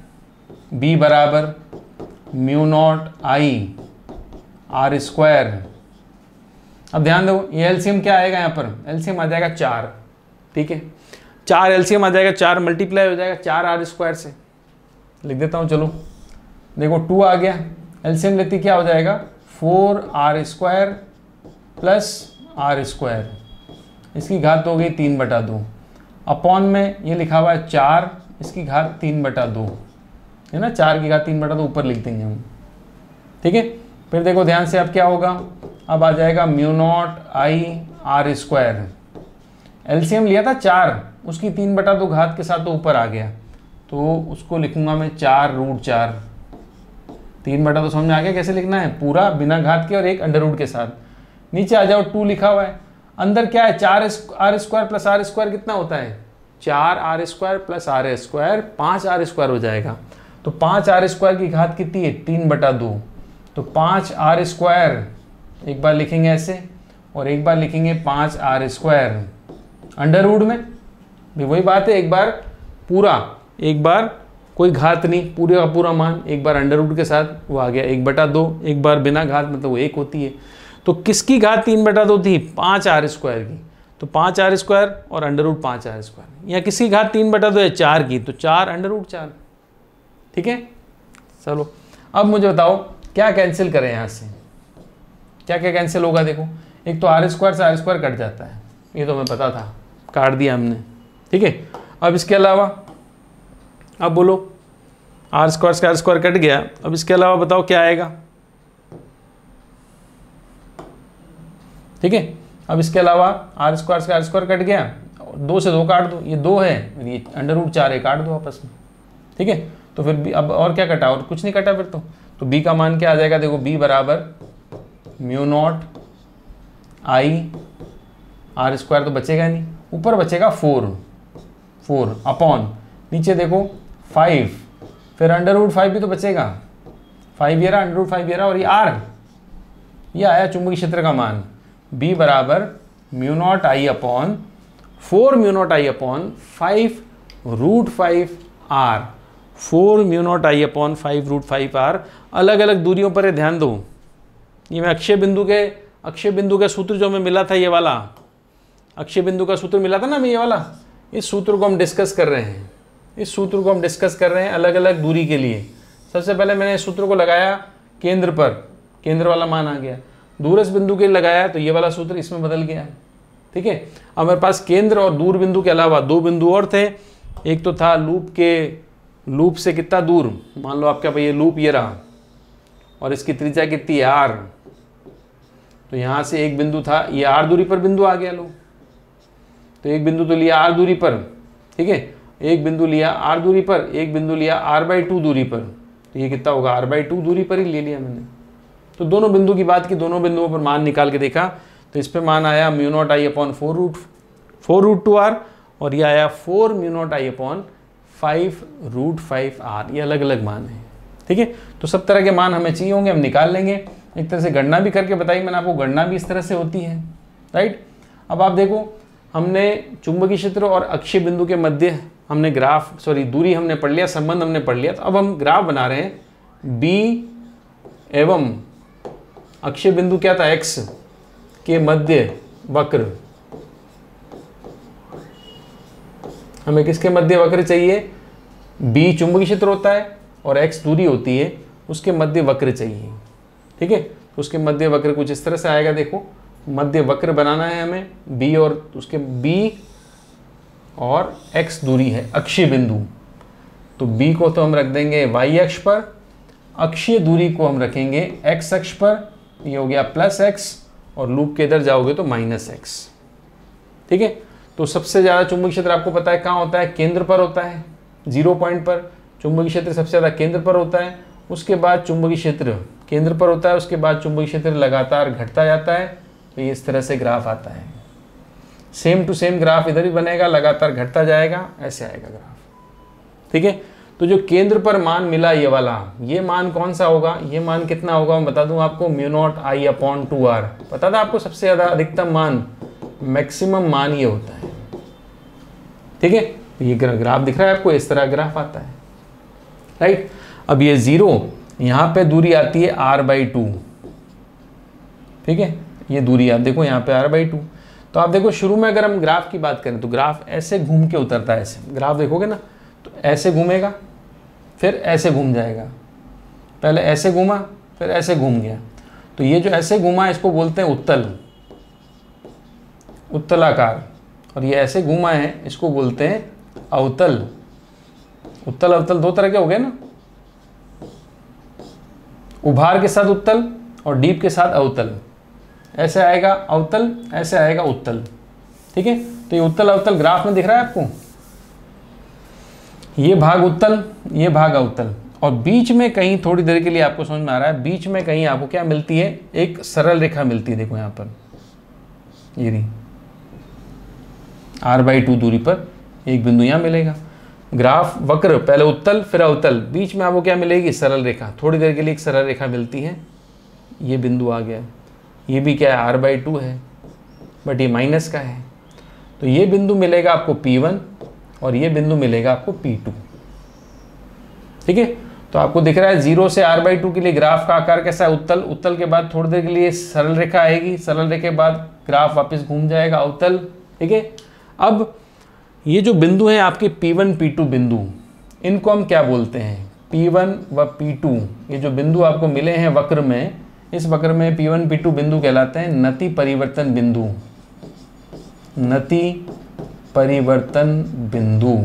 b बराबर म्यू नॉट आई r स्क्वायर। अब ध्यान दो, ये एलसीएम क्या आएगा, यहाँ पर एलसीएम आ जाएगा 4। ठीक है, 4 एलसीएम आ जाएगा, 4 मल्टीप्लाई हो जाएगा 4r स्क्वायर से, लिख देता हूँ। चलो देखो 2 आ गया, एलसीएम लेती क्या हो जाएगा, 4r square plus r square, इसकी घात हो गई 3/2, अपॉन में ये लिखा हुआ है 4, इसकी घात 3/2, है ना, 4 की घात 3/2 ऊपर लिख देंगे हम, ठीक है। फिर देखो ध्यान से अब क्या होगा, अब आ जाएगा mu naught I R square, LCM लिया था 4, उसकी 3/2 घात के साथ तो ऊपर आ गया, तो उसको लिखूंगा मैं 4√4। 3/2 समझ में आ गया कैसे लिखना है, पूरा बिना घात के और एक अंडर रूट के साथ। नीचे आ जाओ 2 लिखा हुआ है, अंदर क्या है 4r² प्लस r² कितना होता है 4r² प्लस r², 5r² हो जाएगा। तो 5r² की घात कितनी है 3/2, तो 5r², एक बार लिखेंगे ऐसे और एक बार लिखेंगे 5r², अंडर रूट में भी वही बात है, एक बार पूरा, एक बार कोई घात नहीं, पूरे का पूरा मान, एक बार अंडर रूट के साथ वो आ गया 1/2, एक बार बिना घात मतलब वो 1 होती है। तो किसकी घात 3/2 थी 5r² की, तो 5r² और अंडर रूट 5r²। यहाँ किसकी घात 3/2 है 4 की, तो 4 अंडर रूट 4, ठीक है। चलो अब मुझे बताओ क्या कैंसिल करें, यहाँ से क्या क्या कैंसिल होगा। देखो एक तो r² से r² कट जाता है, ये तो हमें पता था, काट दिया हमने, ठीक है। अब इसके अलावा अब बोलो r² से r² कट गया, अब इसके अलावा बताओ क्या आएगा, ठीक है। अब इसके अलावा r² से r² कट गया, 2 से 2 काट दो, ये 2 है, ये अंडर रूट 4 है, काट दो आपस में, ठीक है। तो फिर b, अब और क्या कटा, और कुछ नहीं कटा फिर तो b का मान क्या आ जाएगा, देखो b बराबर म्यू नॉट आई r² तो बचेगा नहीं, ऊपर बचेगा 4 अपॉन, नीचे देखो 5, फिर अंडर रूट 5 भी तो बचेगा, 5 ये रहा, अंडर रूट 5 ये रहा, और ये r, ये आया चुंबकीय क्षेत्र का मान। b बराबर mu naught I upon 4 mu naught I upon 5√5 r, 4 mu naught I upon 5√5 r। अलग अलग दूरियों पर ध्यान दो, ये मैं अक्षय बिंदु का सूत्र जो हमें मिला था, ये वाला अक्षय बिंदु का सूत्र मिला था ना हमें, ये वाला, इस सूत्र को हम डिस्कस कर रहे हैं, इस सूत्र को हम डिस्कस कर रहे हैं अलग अलग दूरी के लिए। सबसे पहले मैंने इस सूत्र को लगाया केंद्र पर, केंद्र वाला मान आ गया, दूरस्थ बिंदु के लिए लगाया तो ये वाला सूत्र इसमें बदल गया, ठीक है। अब मेरे पास केंद्र और दूर बिंदु के अलावा 2 बिंदु और थे, एक तो था लूप से कितना दूर, मान लो आपका भाई ये लूप ये रहा और इसकी त्रिज्या कितनी है r, तो यहाँ से एक बिंदु था, ये r दूरी पर बिंदु आ गया, लो तो एक बिंदु तो लिया r दूरी पर, ठीक है, एक बिंदु लिया r दूरी पर, एक बिंदु लिया r/2 दूरी पर, तो ये कितना होगा r/2 दूरी पर ही ले लिया मैंने। तो दोनों बिंदु की बात की, दोनों बिंदुओं पर मान निकाल के देखा, तो इस पे मान आया mu naught I upon 4√2r, और ये आया 4 mu naught I upon 5√5r, ये अलग अलग मान है, ठीक है। तो सब तरह के मान हमें चाहिए होंगे, हम निकाल लेंगे, एक तरह से गणना भी करके बताई मैंने आपको, गणना भी इस तरह से होती है, राइट। अब आप देखो हमने चुंबकीय क्षेत्र और अक्षीय बिंदु के मध्य हमने दूरी हमने पढ़ लिया, संबंध हमने पढ़ लिया। तो अब हम ग्राफ बना रहे हैं b एवं अक्षीय बिंदु क्या था x के मध्य वक्र, हमें किसके मध्य वक्र चाहिए, b चुंबकीय क्षेत्र होता है और x दूरी होती है, उसके मध्य वक्र चाहिए, ठीक है। तो उसके मध्य वक्र कुछ इस तरह से आएगा, देखो मध्य वक्र बनाना है हमें, b और उसके b और x दूरी है अक्षीय बिंदु, तो b को तो हम रख देंगे y अक्ष पर, अक्षीय दूरी को हम रखेंगे x अक्ष पर, ये हो गया +x, और लूप के इधर जाओगे तो -x, ठीक है। तो सबसे ज़्यादा चुंबकीय क्षेत्र आपको पता है कहाँ होता है, केंद्र पर होता है, 0 पॉइंट पर चुंबकीय क्षेत्र सबसे ज़्यादा केंद्र पर होता है, उसके बाद चुंबकीय क्षेत्र केंद्र पर होता है, उसके बाद चुंबकीय क्षेत्र लगातार घटता जाता है। तो ये इस तरह से ग्राफ आता है, सेम टू सेम ग्राफ इधर भी बनेगा, लगातार घटता जाएगा, ऐसे आएगा ग्राफ, ठीक है। तो जो केंद्र पर मान मिला ये वाला, ये मान कौन सा होगा, ये मान कितना होगा मैं बता दूं आपको, mu naught I upon 2r, पता था आपको सबसे ज़्यादा अधिकतम मान, मैक्सिमम मान ये होता है, ठीक है। ये ग्राफ दिख रहा है आपको, इस तरह ग्राफ आता है, राइट। अब ये 0, यहाँ पे दूरी आती है r/2, ठीक है, ये दूरी आप देखो यहाँ पे r/2। तो आप देखो शुरू में अगर हम ग्राफ की बात करें तो ग्राफ ऐसे घूम के उतरता है, ऐसे ग्राफ देखोगे ना तो ऐसे घूमेगा, फिर ऐसे घूम जाएगा, पहले ऐसे घूमा फिर ऐसे घूम गया। तो ये जो ऐसे घूमा इसको बोलते हैं उत्तलाकार, और ये ऐसे घूमा है इसको बोलते हैं अवतल। उत्तल अवतल 2 तरह के हो गए ना, उभार के साथ उत्तल और डीप के साथ अवतल, ऐसे आएगा अवतल, ऐसे आएगा उत्तल। ठीक है, तो ये उत्तल अवतल ग्राफ में दिख रहा है आपको, ये भाग उत्तल, ये भाग अवतल, और बीच में कहीं थोड़ी देर के लिए आपको समझ में आ रहा है, बीच में कहीं आपको क्या मिलती है, एक सरल रेखा मिलती है। देखो यहाँ पर ये रही, r/2 दूरी पर एक बिंदु यहाँ मिलेगा। ग्राफ वक्र, पहले उत्तल फिर अवतल, बीच में आपको क्या मिलेगी, सरल रेखा, थोड़ी देर के लिए एक सरल रेखा मिलती है। ये बिंदु आ गया, ये भी क्या है, r/2 है, बट ये माइनस का है, तो ये बिंदु मिलेगा आपको P1 और ये बिंदु मिलेगा आपको P2। ठीक है, तो आपको दिख रहा है 0 से r/2 के लिए ग्राफ का आकार कैसा है, उत्तल, उत्तल के बाद थोड़ी देर के लिए सरल रेखा आएगी, सरल रेखा के बाद ग्राफ वापस घूम जाएगा अवतल। ठीक है, अब ये जो बिंदु हैं आपके P1 P2 बिंदु, इनको हम क्या बोलते हैं, P1 व P2, ये जो बिंदु आपको मिले हैं वक्र में, इस वक्र में P1 P2 बिंदु कहलाते हैं नति परिवर्तन बिंदु, नति परिवर्तन बिंदु।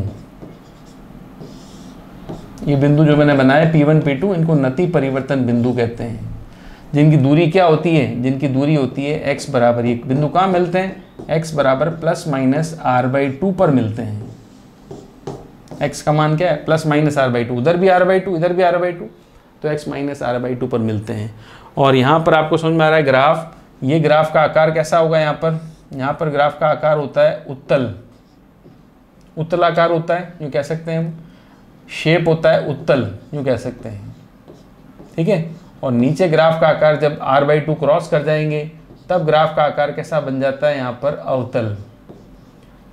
ये बिंदु जो मैंने बनाए P1 P2, इनको नति परिवर्तन बिंदु कहते हैं, जिनकी दूरी क्या होती है, जिनकी दूरी होती है x बराबर, ये बिंदु कहाँ मिलते हैं, x बराबर ±r/2 पर मिलते हैं। x का मान क्या है, ±r/2, उधर भी r/2 इधर भी r/2, तो x -r/2 पर मिलते हैं। और यहाँ पर आपको समझ में आ रहा है ग्राफ, ये ग्राफ का आकार कैसा होगा, यहाँ पर ग्राफ का आकार होता है उत्तल, उत्तल आकार होता है, यूँ कह सकते हैं हम, शेप होता है उत्तल, यूँ कह सकते हैं। ठीक है, और नीचे ग्राफ का आकार जब r/2 क्रॉस कर जाएंगे तब ग्राफ का आकार कैसा बन जाता है, यहाँ पर अवतल।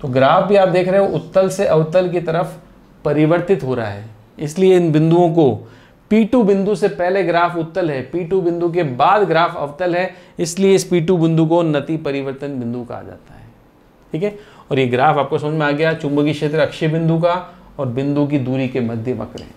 तो ग्राफ भी आप देख रहे हो उत्तल से अवतल की तरफ परिवर्तित हो रहा है, इसलिए इन बिंदुओं को P2 बिंदु से पहले ग्राफ उत्तल है, P2 बिंदु के बाद ग्राफ अवतल है, इसलिए इस P2 बिंदु को नति परिवर्तन बिंदु कहा जाता है। ठीक है, और ये ग्राफ आपको समझ में आ गया, चुंबकीय क्षेत्र अक्षीय बिंदु का और बिंदु की दूरी के मध्य वक्र है।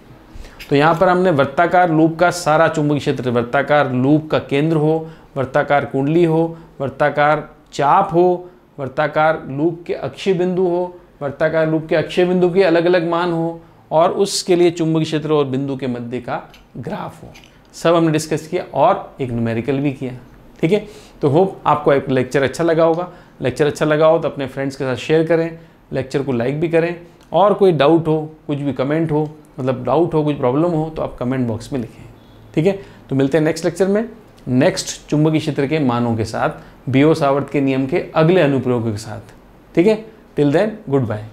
तो यहाँ पर हमने वृत्ताकार लूप का सारा चुंबकीय क्षेत्र, वृत्ताकार लूप का केंद्र हो, वृत्ताकार कुंडली हो, वृत्ताकार चाप हो, वृत्ताकार लूप के अक्षीय बिंदु हो, वृत्ताकार लूप के अक्षीय बिंदु के अलग अलग मान हो, और उसके लिए चुंबकीय क्षेत्र और बिंदु के मध्य का ग्राफ हो, सब हमने डिस्कस किया और एक न्यूमेरिकल भी किया। ठीक है, तो होप आपको एक लेक्चर अच्छा लगा होगा। लेक्चर अच्छा लगा हो तो अपने फ्रेंड्स के साथ शेयर करें, लेक्चर को लाइक भी करें, और कोई डाउट हो, कुछ भी कमेंट हो, मतलब डाउट हो, कुछ प्रॉब्लम हो तो आप कमेंट बॉक्स में लिखें। ठीक है, तो मिलते हैं नेक्स्ट लेक्चर में, नेक्स्ट चुंबकीय क्षेत्र के मानों के साथ, बियो सावर्त के नियम के अगले अनुप्रयोगों के साथ। ठीक है, टिल देन गुड बाय।